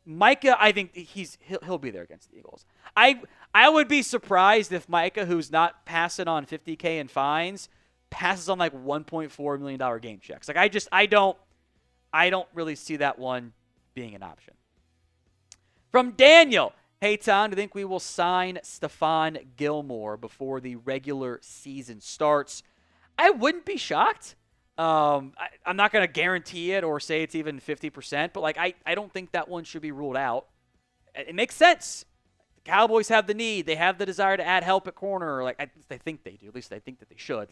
Micah, I think he'll be there against the Eagles. I would be surprised if Micah, who's not passing on $50K in fines, passes on $1.4 million game checks. I don't really see that one being an option. From Daniel, hey Tom, do you think we will sign Stephon Gilmore before the regular season starts? I wouldn't be shocked. I'm not going to guarantee it or say it's even 50%, but I don't think that one should be ruled out. It makes sense. The Cowboys have the need. They have the desire to add help at corner. I think they do. At least I think that they should.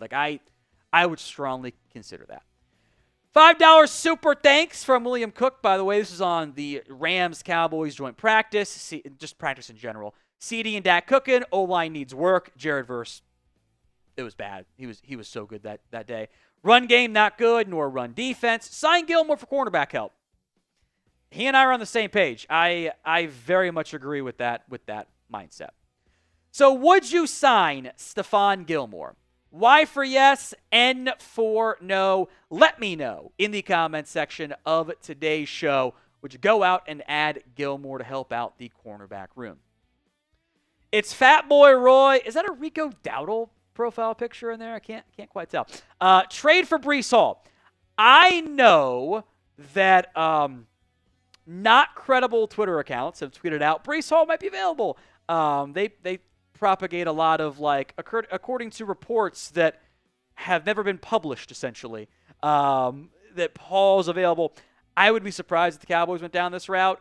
I would strongly consider that. $5 super thanks from William Cook, by the way. This is on the Rams-Cowboys joint practice, just practice in general. CD and Dak cooking. O-line needs work. Jared Verse, it was bad. He was so good that day. Run game, not good, nor run defense. Sign Gilmore for cornerback help. He and I are on the same page. I very much agree with that mindset. So would you sign Stephon Gilmore? Y for yes, N for no. Let me know in the comments section of today's show. Would you go out and add Gilmore to help out the cornerback room? It's Fat Boy Roy. Is that a Rico Dowdle profile picture in there? I can't quite tell. Trade for Breece Hall. I know that not credible Twitter accounts have tweeted out Breece Hall might be available. They propagate a lot of according to reports that have never been published, essentially, that Hall's available. I would be surprised if the Cowboys went down this route.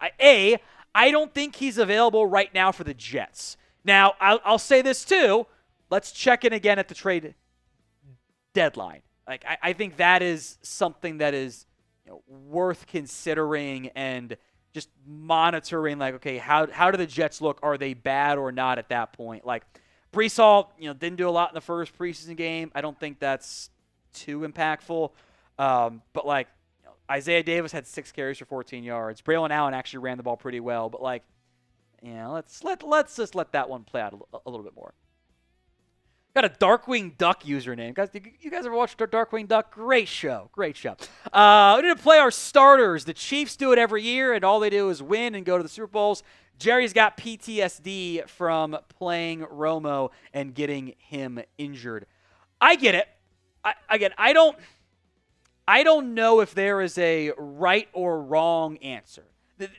I don't think he's available right now for the Jets. Now, I'll say this too. Let's check in again at the trade deadline. I think that is something that is worth considering and just monitoring. Okay, how do the Jets look? Are they bad or not at that point? Breece Hall, didn't do a lot in the first preseason game. I don't think that's too impactful. But Isaiah Davis had 6 carries for 14 yards. Braylon Allen actually ran the ball pretty well. But let's just let that one play out a little bit more. Got a Darkwing Duck username. Guys, you guys ever watched Darkwing Duck? Great show. We need to play our starters. The Chiefs do it every year, and all they do is win and go to the Super Bowls. Jerry's got PTSD from playing Romo and getting him injured. I get it. I don't know if there is a right or wrong answer.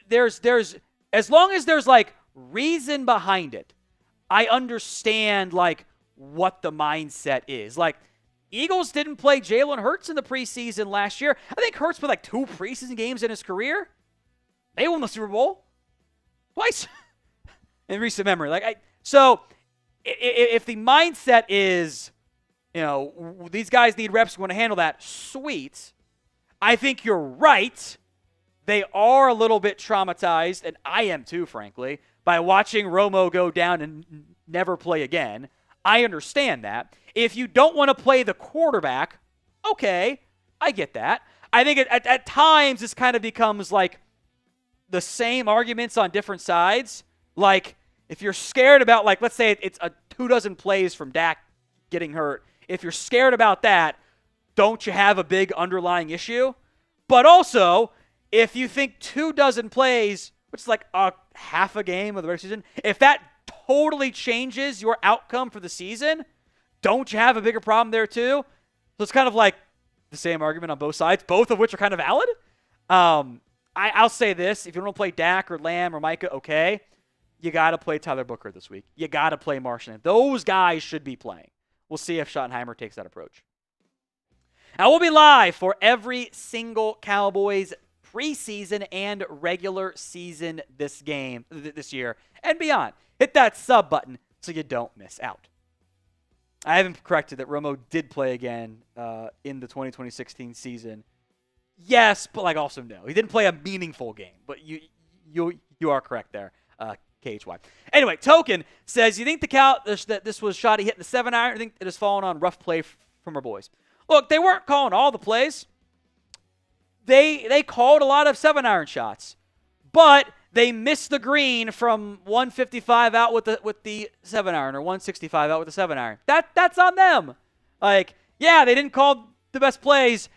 There's as long as there's reason behind it, I understand what the mindset is. Eagles didn't play Jalen Hurts in the preseason last year. I think Hurts played 2 preseason games in his career. They won the Super Bowl twice in recent memory. So if the mindset is, these guys need reps, we want to handle that, sweet. I think you're right. They are a little bit traumatized, and I am too, frankly, by watching Romo go down and never play again. I understand that. If you don't want to play the quarterback, okay, I get that. I think at times this kind of becomes like the same arguments on different sides. Like, if you're scared about, like, let's say it's 24 plays from Dak getting hurt. If you're scared about that, don't you have a big underlying issue? But also, if you think 24 plays, which is like a half a game of the regular season, if that totally changes your outcome for the season, don't you have a bigger problem there too? So it's kind of like the same argument on both sides, both of which are kind of valid. I'll say this. If you don't want to play Dak or Lamb or Micah, okay, you got to play Tyler Booker this week. You got to play Marshall. Those guys should be playing. We'll see if Schottenheimer takes that approach. Now, we'll be live for every single Cowboys preseason and regular season this year and beyond. Hit that sub button so you don't miss out. I haven't corrected that Romo did play again in the 2016 season. Yes, but also no. He didn't play a meaningful game, but you are correct there, KHY. Anyway, Token says, you think that this was Shotty hitting the 7-iron? I think it has fallen on rough play from our boys. Look, they weren't calling all the plays. They called a lot of 7-iron shots, but they missed the green from 155 out with the 7-iron or 165 out with the 7-iron. That's on them. They didn't call the best plays.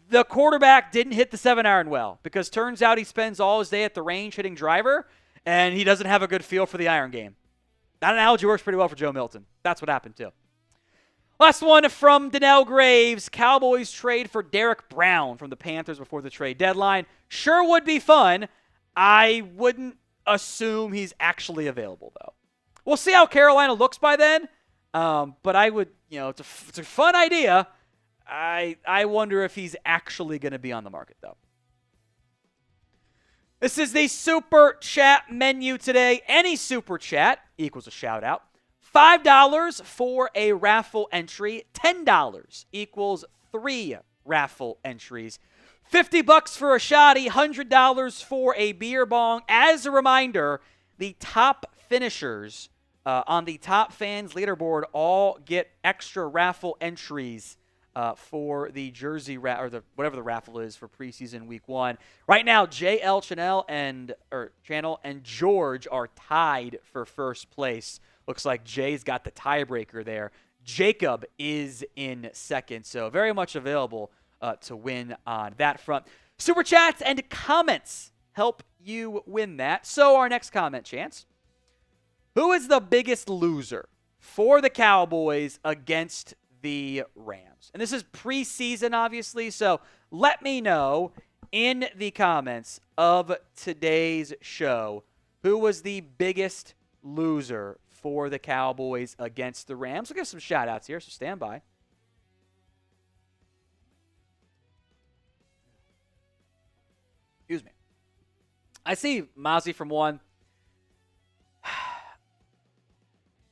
The quarterback didn't hit the 7-iron well because turns out he spends all his day at the range hitting driver, and he doesn't have a good feel for the iron game. That analogy works pretty well for Joe Milton. That's what happened too. Last one from Donnell Graves. Cowboys trade for Derek Brown from the Panthers before the trade deadline. Sure would be fun. I wouldn't assume he's actually available, though. We'll see how Carolina looks by then. But I would, it's a fun idea. I wonder if he's actually going to be on the market, though. This is the Super Chat menu today. Any Super Chat equals a shout-out. $5 for a raffle entry. $10 equals 3 raffle entries. $50 for a shotty. $100 for a beer bong. As a reminder, the top finishers on the Top Fans leaderboard all get extra raffle entries for the jersey or whatever the raffle is for preseason week 1. Right now, JL Channel and George are tied for first place. Looks like Jay's got the tiebreaker there. Jacob is in second, so very much available to win on that front. Super chats and comments help you win that. So our next comment chance. Who is the biggest loser for the Cowboys against the Rams? And this is preseason, obviously, so let me know in the comments of today's show who was the biggest loser for the Cowboys against the Rams. We'll give some shout-outs here, so stand by. Excuse me. I see Mozzie from 1.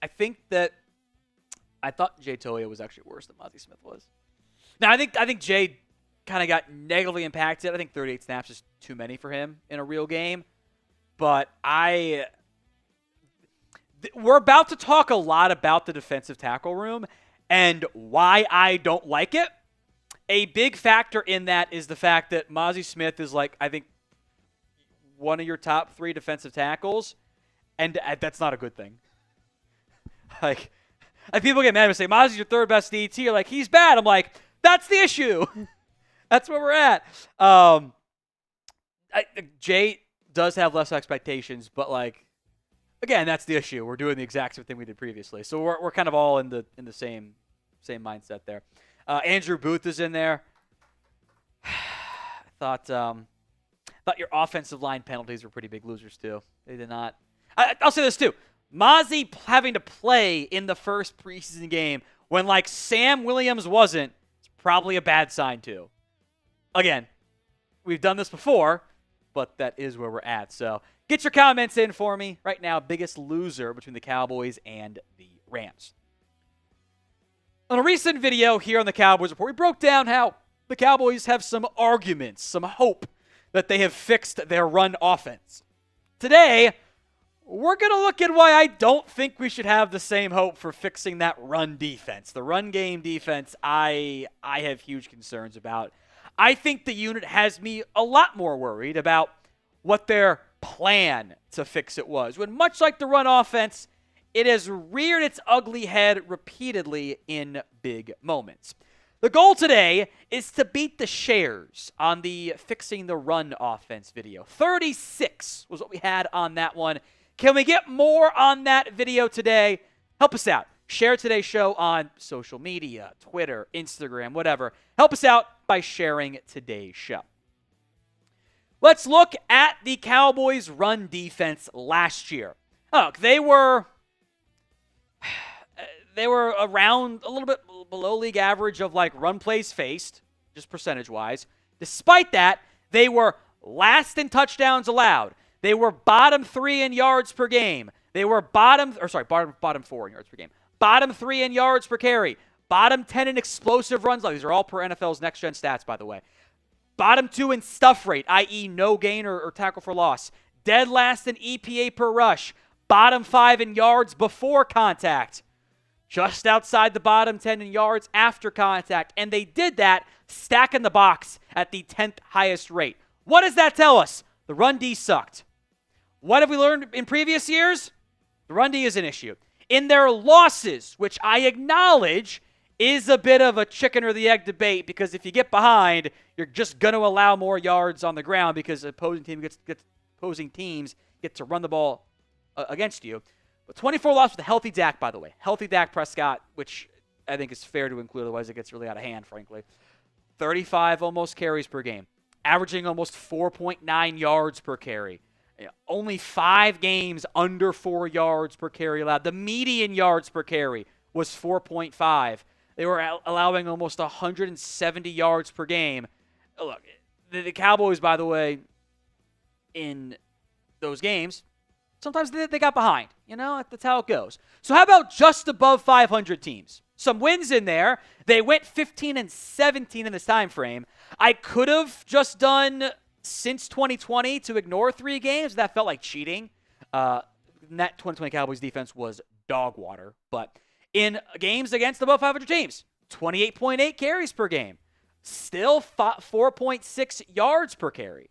I think that I thought Jay Toia was actually worse than Mozzie Smith was. Now, I think Jay kind of got negatively impacted. I think 38 snaps is too many for him in a real game. But we're about to talk a lot about the defensive tackle room and why I don't like it. A big factor in that is the fact that Mozzie Smith is I think, one of your top 3 defensive tackles, and that's not a good thing. People get mad and say, Mozzie's your 3rd best DT. You're like, he's bad. I'm like, that's the issue. That's where we're at. Jay does have less expectations, but again, that's the issue. We're doing the exact same thing we did previously. So we're kind of all in the same mindset there. Andrew Booth is in there. I thought your offensive line penalties were pretty big losers too. They did not. I'll say this too. Mozzie having to play in the first preseason game when Sam Williams wasn't, it's probably a bad sign too. Again, we've done this before. but that is where we're at. So get your comments in for me right now. Biggest loser between the Cowboys and the Rams. On a recent video here on the Cowboys Report, we broke down how the Cowboys have some arguments, some hope that they have fixed their run offense. Today, we're going to look at why I don't think we should have the same hope for fixing that run defense. The run game defense, I have huge concerns about. I think the unit has me a lot more worried about what their plan to fix it was. When much like the run offense, it has reared its ugly head repeatedly in big moments. The goal today is to beat the shares on the Fixing the Run Offense video. 36 was what we had on that one. Can we get more on that video today? Help us out. Share today's show on social media, Twitter, Instagram, whatever. Help us out by sharing today's show. Let's look at the Cowboys' run defense last year. Look, they were around a little bit below league average of like run plays faced, just percentage-wise. Despite that, they were last in touchdowns allowed. They were bottom 3 in yards per game. They were bottom 4 in yards per game. Bottom 3 in yards per carry. Bottom 10 in explosive runs. These are all per NFL's next-gen stats, by the way. Bottom 2 in stuff rate, i.e. no gain or tackle for loss. Dead last in EPA per rush. Bottom 5 in yards before contact. Just outside the bottom 10 in yards after contact. And they did that stacking the box at the 10th highest rate. What does that tell us? The run D sucked. What have we learned in previous years? The run D is an issue. In their losses, which I acknowledge is a bit of a chicken or the egg debate, because if you get behind, you're just going to allow more yards on the ground because opposing teams get to run the ball against you. But 24 losses with a healthy Dak, by the way. Healthy Dak Prescott, which I think is fair to include, otherwise it gets really out of hand, frankly. 35 almost carries per game, averaging almost 4.9 yards per carry. Only 5 games under 4 yards per carry allowed. The median yards per carry was 4.5. They were allowing almost 170 yards per game. Look, the Cowboys, by the way, in those games, sometimes they got behind. That's how it goes. So how about just above 500 teams? Some wins in there. They went 15-17 in this time frame. I could have just done since 2020 to ignore 3 games. That felt like cheating. That 2020 Cowboys defense was dog water. But in games against above 500 teams, 28.8 carries per game. Still 4.6 yards per carry.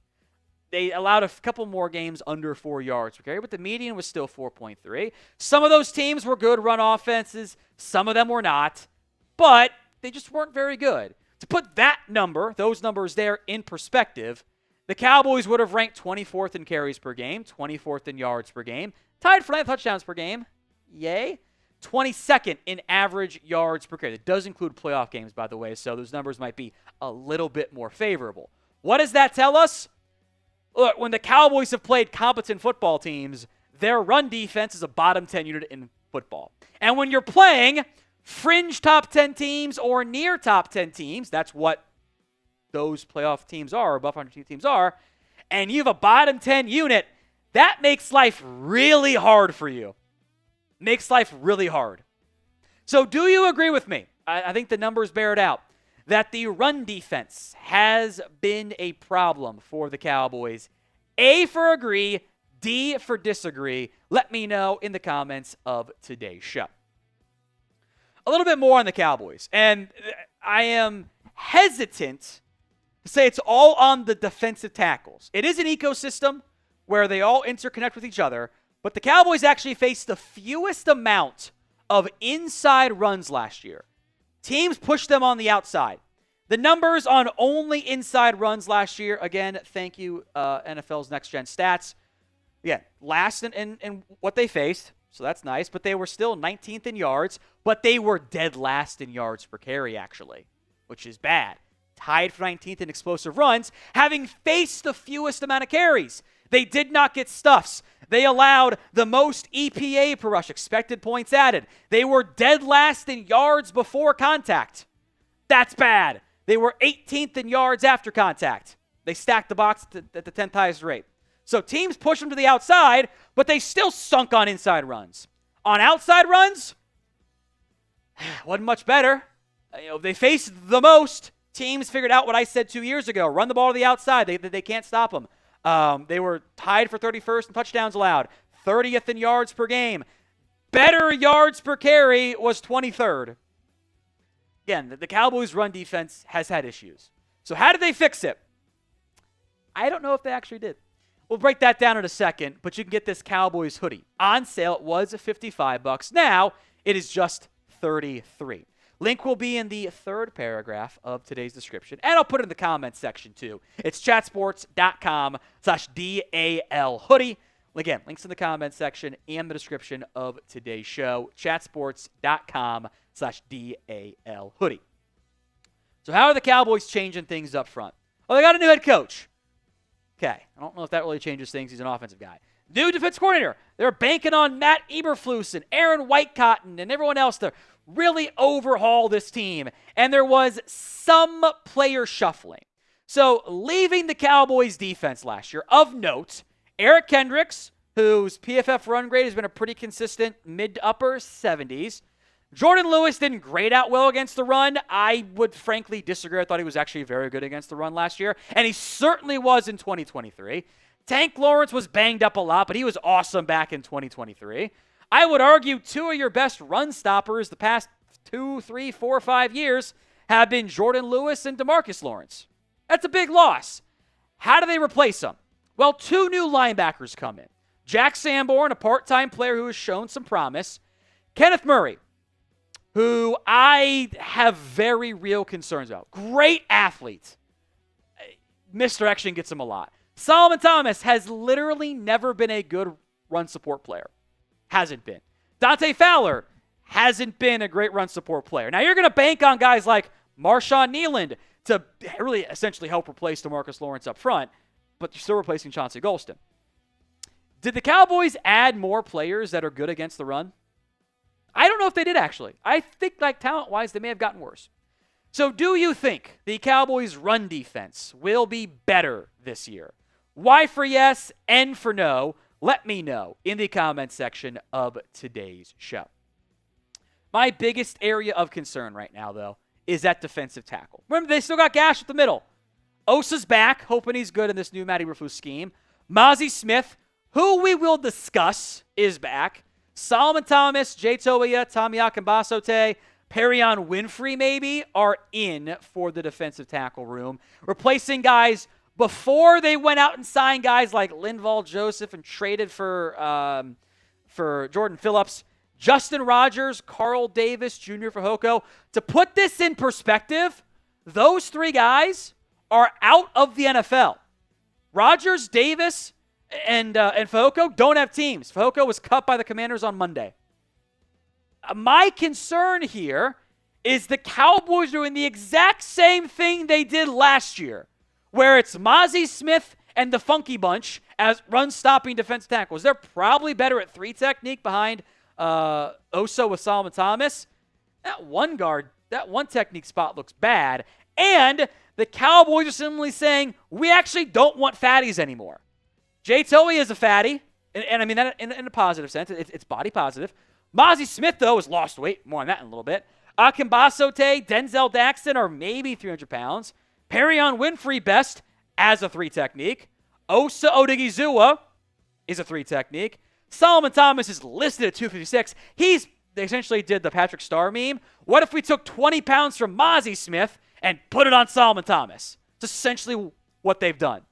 They allowed a couple more games under 4 yards per carry, but the median was still 4.3. Some of those teams were good run offenses. Some of them were not. But they just weren't very good. To put those numbers there in perspective, the Cowboys would have ranked 24th in carries per game, 24th in yards per game, tied for 9 touchdowns per game. Yay. 22nd in average yards per carry. That does include playoff games, by the way, so those numbers might be a little bit more favorable. What does that tell us? Look, when the Cowboys have played competent football teams, their run defense is a bottom 10 unit in football. And when you're playing fringe top 10 teams or near top 10 teams, that's what those playoff teams are, above 100 teams are, and you have a bottom 10 unit, that makes life really hard for you. Makes life really hard. So do you agree with me? I think the numbers bear it out, that the run defense has been a problem for the Cowboys. A for agree, D for disagree. Let me know in the comments of today's show. A little bit more on the Cowboys, and I am hesitant to say it's all on the defensive tackles. It is an ecosystem where they all interconnect with each other, but the Cowboys actually faced the fewest amount of inside runs last year. Teams pushed them on the outside. The numbers on only inside runs last year, again, thank you, NFL's next-gen stats. Again, last in what they faced, so that's nice, but they were still 19th in yards, but they were dead last in yards per carry, actually, which is bad. Tied for 19th in explosive runs, having faced the fewest amount of carries. They did not get stuffs. They allowed the most EPA per rush, expected points added. They were dead last in yards before contact. That's bad. They were 18th in yards after contact. They stacked the box at the 10th highest rate. So teams push them to the outside, but they still sunk on inside runs. On outside runs, wasn't much better. They faced the most. Teams figured out what I said 2 years ago. Run the ball to the outside. They can't stop them. They were tied for 31st in touchdowns allowed, 30th in yards per game. Better yards per carry was 23rd. Again, the Cowboys' run defense has had issues. So how did they fix it? I don't know if they actually did. We'll break that down in a second, but you can get this Cowboys hoodie. On sale, it was $55. Now, it is just $33. Link will be in the third paragraph of today's description, and I'll put it in the comments section too. It's chatsports.com/DAL hoodie. Again, links in the comments section and the description of today's show, chatsports.com/DAL hoodie. So how are the Cowboys changing things up front? Well, they got a new head coach. Okay, I don't know if that really changes things. He's an offensive guy. New defense coordinator. They're banking on Matt Eberflus and Aaron Whitecotton and everyone else to really overhaul this team. And there was some player shuffling. So leaving the Cowboys defense last year, of note, Eric Kendricks, whose PFF run grade has been a pretty consistent mid to upper 70s. Jordan Lewis didn't grade out well against the run. I would frankly disagree. I thought he was actually very good against the run last year, and he certainly was in 2023. Tank Lawrence was banged up a lot, but he was awesome back in 2023. I would argue two of your best run stoppers the past 2, 3, 4, 5 years have been Jordan Lewis and DeMarcus Lawrence. That's a big loss. How do they replace them? Well, two new linebackers come in. Jack Sanborn, a part-time player who has shown some promise. Kenneth Murray, who I have very real concerns about. Great athlete. Misdirection gets him a lot. Solomon Thomas has literally never been a good run support player. Hasn't been. Dante Fowler hasn't been a great run support player. Now, you're going to bank on guys like Marshawn Nealand to really essentially help replace DeMarcus Lawrence up front, but you're still replacing Chauncey Golston. Did the Cowboys add more players that are good against the run? I don't know if they did, actually. I think, talent-wise, they may have gotten worse. So do you think the Cowboys' run defense will be better this year? Y for yes, N for no. Let me know in the comments section of today's show. My biggest area of concern right now, though, is that defensive tackle. Remember, they still got gash at the middle. Osa's back, hoping he's good in this new Matty Eberflus scheme. Mozzie Smith, who we will discuss, is back. Solomon Thomas, Jay Toia, Tommy Akambasote, Perion Winfrey maybe are in for the defensive tackle room, replacing guys before they went out and signed guys like Linval Joseph and traded for Jordan Phillips, Justin Rogers, Carl Davis, Jr. Fehoko. To put this in perspective, those three guys are out of the NFL. Rogers, Davis, and Fehoko don't have teams. Fehoko was cut by the Commanders on Monday. My concern here is the Cowboys doing the exact same thing they did last year, where it's Mozzie Smith and the Funky Bunch as run-stopping defensive tackles. They're probably better at three technique behind Osa with Solomon Thomas. That one technique spot looks bad. And the Cowboys are simply saying, we actually don't want fatties anymore. Jay Toia is a fatty, and I mean that in a positive sense. It's body positive. Mozzie Smith, though, has lost weight. More on that in a little bit. Akambasote, Denzel Daxton are maybe 300 pounds. Perion Winfrey best as a three technique. Osa Odigizua is a three technique. Solomon Thomas is listed at 256. They essentially did the Patrick Starr meme. What if we took 20 pounds from Mozzie Smith and put it on Solomon Thomas? It's essentially what they've done.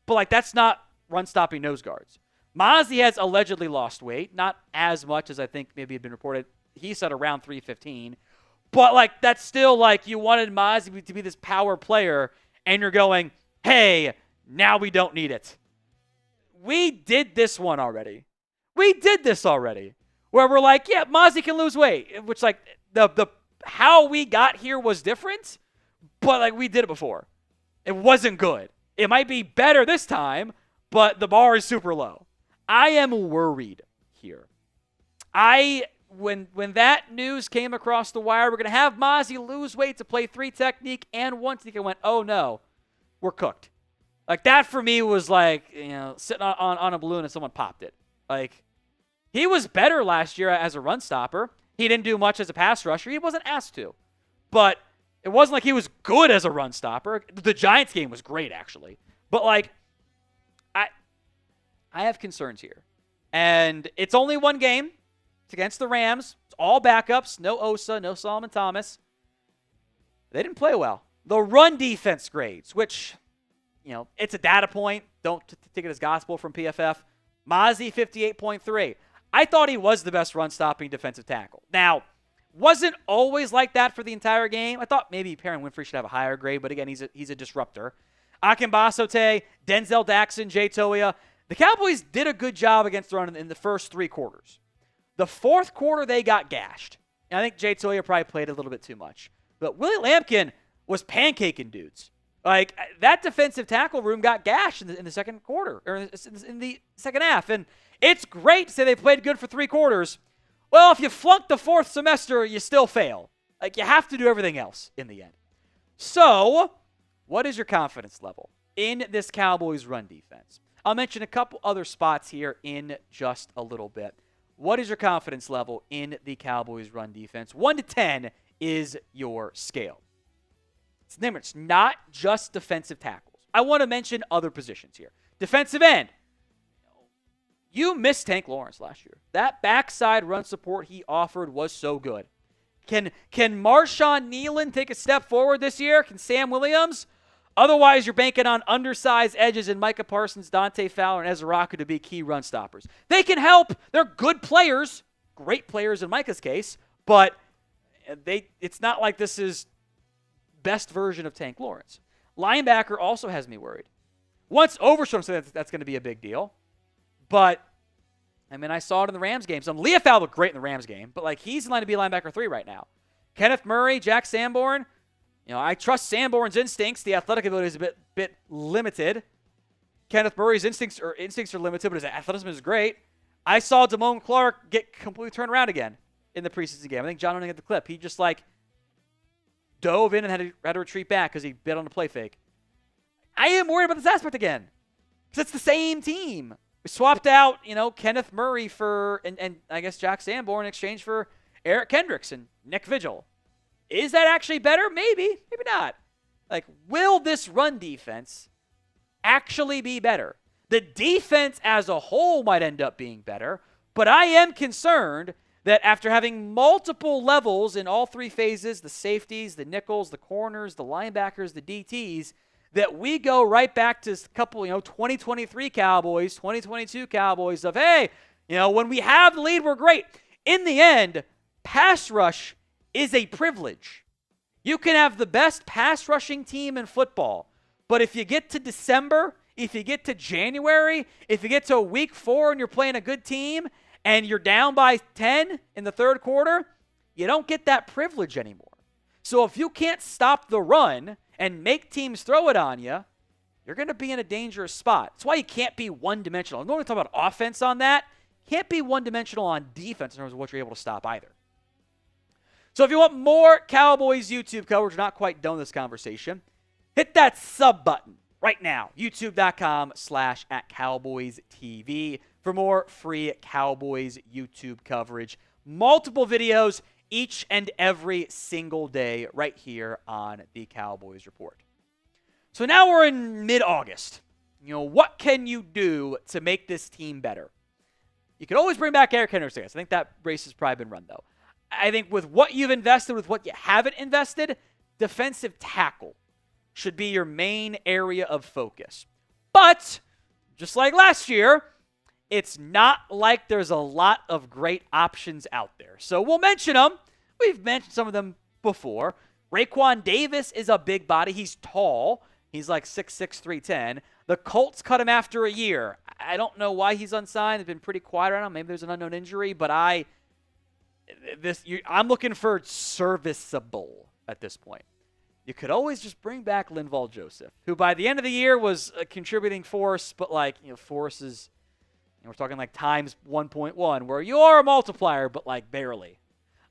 But that's not run-stopping nose guards. Mozzie has allegedly lost weight, not as much as I think maybe had been reported. He said around 315. But, that's still, you wanted Mozzie to be this power player, and you're going, hey, now we don't need it. We did this one already. Where we're like, yeah, Mozzie can lose weight, which, the how we got here was different, but, we did it before. It wasn't good. It might be better this time, but the bar is super low. I am worried here. When that news came across the wire, we're going to have Mozzie lose weight to play three technique and one technique. I went, oh no, we're cooked. Like, that for me was like, sitting on a balloon and someone popped it. Like, he was better last year as a run stopper. He didn't do much as a pass rusher. He wasn't asked to. But it wasn't like he was good as a run stopper. The Giants game was great, actually. But, like, I have concerns here. And it's only one game. It's against the Rams. It's all backups. No Osa, no Solomon Thomas. They didn't play well. The run defense grades, which, it's a data point. Don't take it as gospel from PFF. Mozzie, 58.3. I thought he was the best run-stopping defensive tackle. Now, wasn't always like that for the entire game. I thought maybe Perrin Winfrey should have a higher grade, but again, he's a disruptor. Akinbasote, Denzel Daxon, Jay Toia. The Cowboys did a good job against the run in the first three quarters. The fourth quarter, they got gashed. And I think Jay Toia probably played a little bit too much. But Willie Lampkin was pancaking dudes. Like, that defensive tackle room got gashed in the second quarter, or in the second half. And it's great to say they played good for three quarters. Well, if you flunk the fourth semester, you still fail. Like, you have to do everything else in the end. So, what is your confidence level in this Cowboys run defense? I'll mention a couple other spots here in just a little bit. What is your confidence level in the Cowboys run defense? 1 to 10 is your scale. It's not just defensive tackles. I want to mention other positions here. Defensive end. You missed Tank Lawrence last year. That backside run support he offered was so good. Can Marshawn Nealon take a step forward this year? Can Sam Williams? Otherwise, you're banking on undersized edges in Micah Parsons, Dante Fowler, and Ezeriuaku to be key run stoppers. They can help. They're good players. Great players in Micah's case. But it's not like this is best version of Tank Lawrence. Linebacker also has me worried. Once Overshown said that's going to be a big deal. But, I saw it in the Rams game. So Leofau looked great in the Rams game, but he's in line to be linebacker 3 right now. Kenneth Murray, Jack Sanborn. I trust Sanborn's instincts. The athletic ability is a bit limited. Kenneth Murray's instincts are limited, but his athleticism is great. I saw Damone Clark get completely turned around again in the preseason game. I think John Owning had the clip. He just dove in and had to retreat back because he bit on a play fake. I am worried about this aspect again because it's the same team. We swapped out, Kenneth Murray for, and I guess Jack Sanborn in exchange for Eric Kendricks and Nick Vigil. Is that actually better? Maybe. Maybe not. Will this run defense actually be better? The defense as a whole might end up being better, but I am concerned that after having multiple levels in all three phases, the safeties, the nickels, the corners, the linebackers, the DTs, that we go right back to a couple, 2023 Cowboys, 2022 Cowboys of, hey, when we have the lead, we're great. In the end, pass rush is a privilege. You can have the best pass rushing team in football, but if you get to December, if you get to January, if you get to week 4 and you're playing a good team and you're down by 10 in the third quarter, you don't get that privilege anymore. So if you can't stop the run and make teams throw it on you, you're going to be in a dangerous spot. That's why you can't be one-dimensional. I'm going to talk about offense on that. Can't be one-dimensional on defense in terms of what you're able to stop either. So if you want more Cowboys YouTube coverage, not quite done with this conversation, hit that sub button right now, youtube.com/@CowboysTV for more free Cowboys YouTube coverage. Multiple videos each and every single day right here on the Cowboys Report. So now we're in mid-August. What can you do to make this team better? You can always bring back Eric Kendricks. I think that race has probably been run, though. I think with what you've invested, with what you haven't invested, defensive tackle should be your main area of focus. But, just like last year, it's not like there's a lot of great options out there. So we'll mention them. We've mentioned some of them before. Raekwon Davis is a big body. He's tall. He's 6'6", 310. The Colts cut him after a year. I don't know why he's unsigned. It's been pretty quiet around him. Maybe there's an unknown injury, but I'm looking for serviceable at this point. You could always just bring back Linval Joseph, who by the end of the year was a contributing force, but force is, we're talking times 1.1, where you are a multiplier, but barely.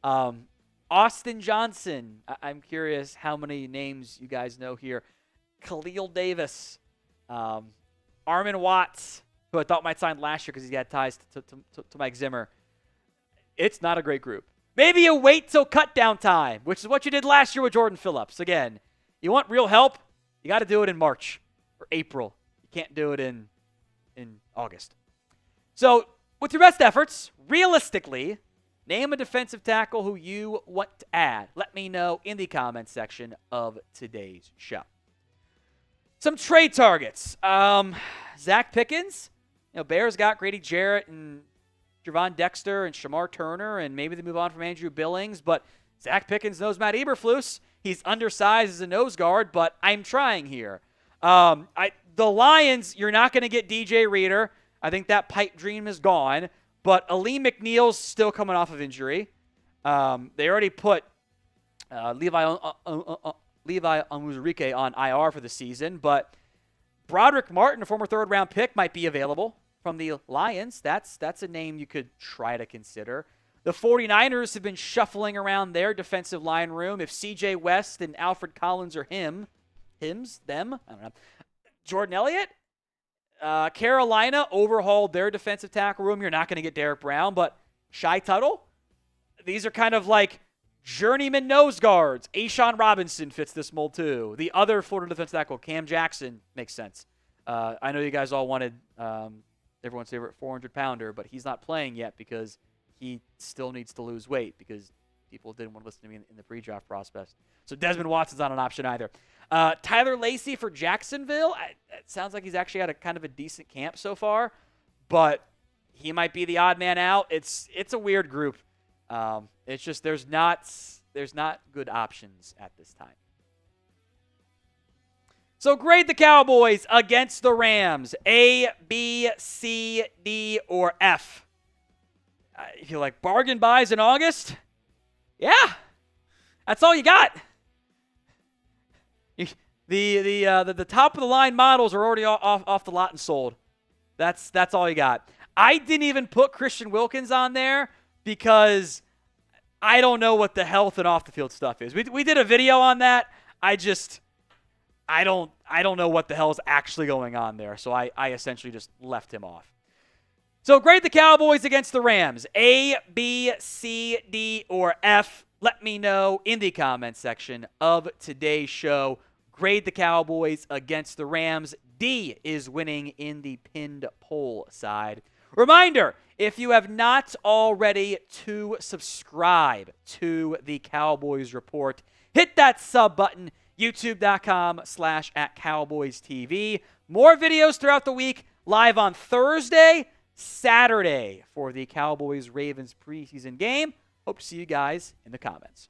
Austin Johnson, I'm curious how many names you guys know here. Khalil Davis, Armin Watts, who I thought might sign last year because he had ties to Mike Zimmer. It's not a great group. Maybe you wait till cut down time, which is what you did last year with Jordan Phillips. Again, you want real help, you got to do it in March or April. You can't do it in August. So, with your best efforts, realistically, name a defensive tackle who you want to add. Let me know in the comments section of today's show. Some trade targets. Zach Pickens. Bears got Grady Jarrett and Javon Dexter and Shamar Turner, and maybe they move on from Andrew Billings, but Zach Pickens knows Matt Eberflus. He's undersized as a nose guard, but I'm trying here. The Lions, you're not going to get DJ Reader. I think that pipe dream is gone, but Aleem McNeil's still coming off of injury. They already put Levi Onwuzurike on IR for the season, but Broderick Martin, a former third-round pick, might be available from the Lions. That's a name you could try to consider. The 49ers have been shuffling around their defensive line room. If C.J. West and Alfred Collins are them, I don't know. Jordan Elliott, Carolina overhauled their defensive tackle room. You're not going to get Derek Brown, but Shai Tuttle. These are kind of like journeyman nose guards. Ashawn Robinson fits this mold too. The other Florida defensive tackle, Cam Jackson, makes sense. I know you guys all wanted everyone's favorite 400-pounder, but he's not playing yet because he still needs to lose weight because people didn't want to listen to me in the pre-draft prospect. So Desmond Watson's not an option either. Tyler Lacey for Jacksonville. It sounds like he's actually had a kind of a decent camp so far, but he might be the odd man out. It's a weird group. It's just there's not good options at this time. So grade the Cowboys against the Rams. A, B, C, D, or F. If you like bargain buys in August, yeah, that's all you got. The top of the line models are already off the lot and sold. That's all you got. I didn't even put Christian Wilkins on there because I don't know what the health and off the field stuff is. We did a video on that. I don't know what the hell is actually going on there. So I essentially just left him off. So grade the Cowboys against the Rams. A, B, C, D, or F. Let me know in the comments section of today's show. Grade the Cowboys against the Rams. D is winning in the pinned poll side. Reminder, if you have not already to subscribe to the Cowboys Report, hit that sub button, youtube.com/@CowboysTV. More videos throughout the week, live on Thursday, Saturday for the Cowboys-Ravens preseason game. Hope to see you guys in the comments.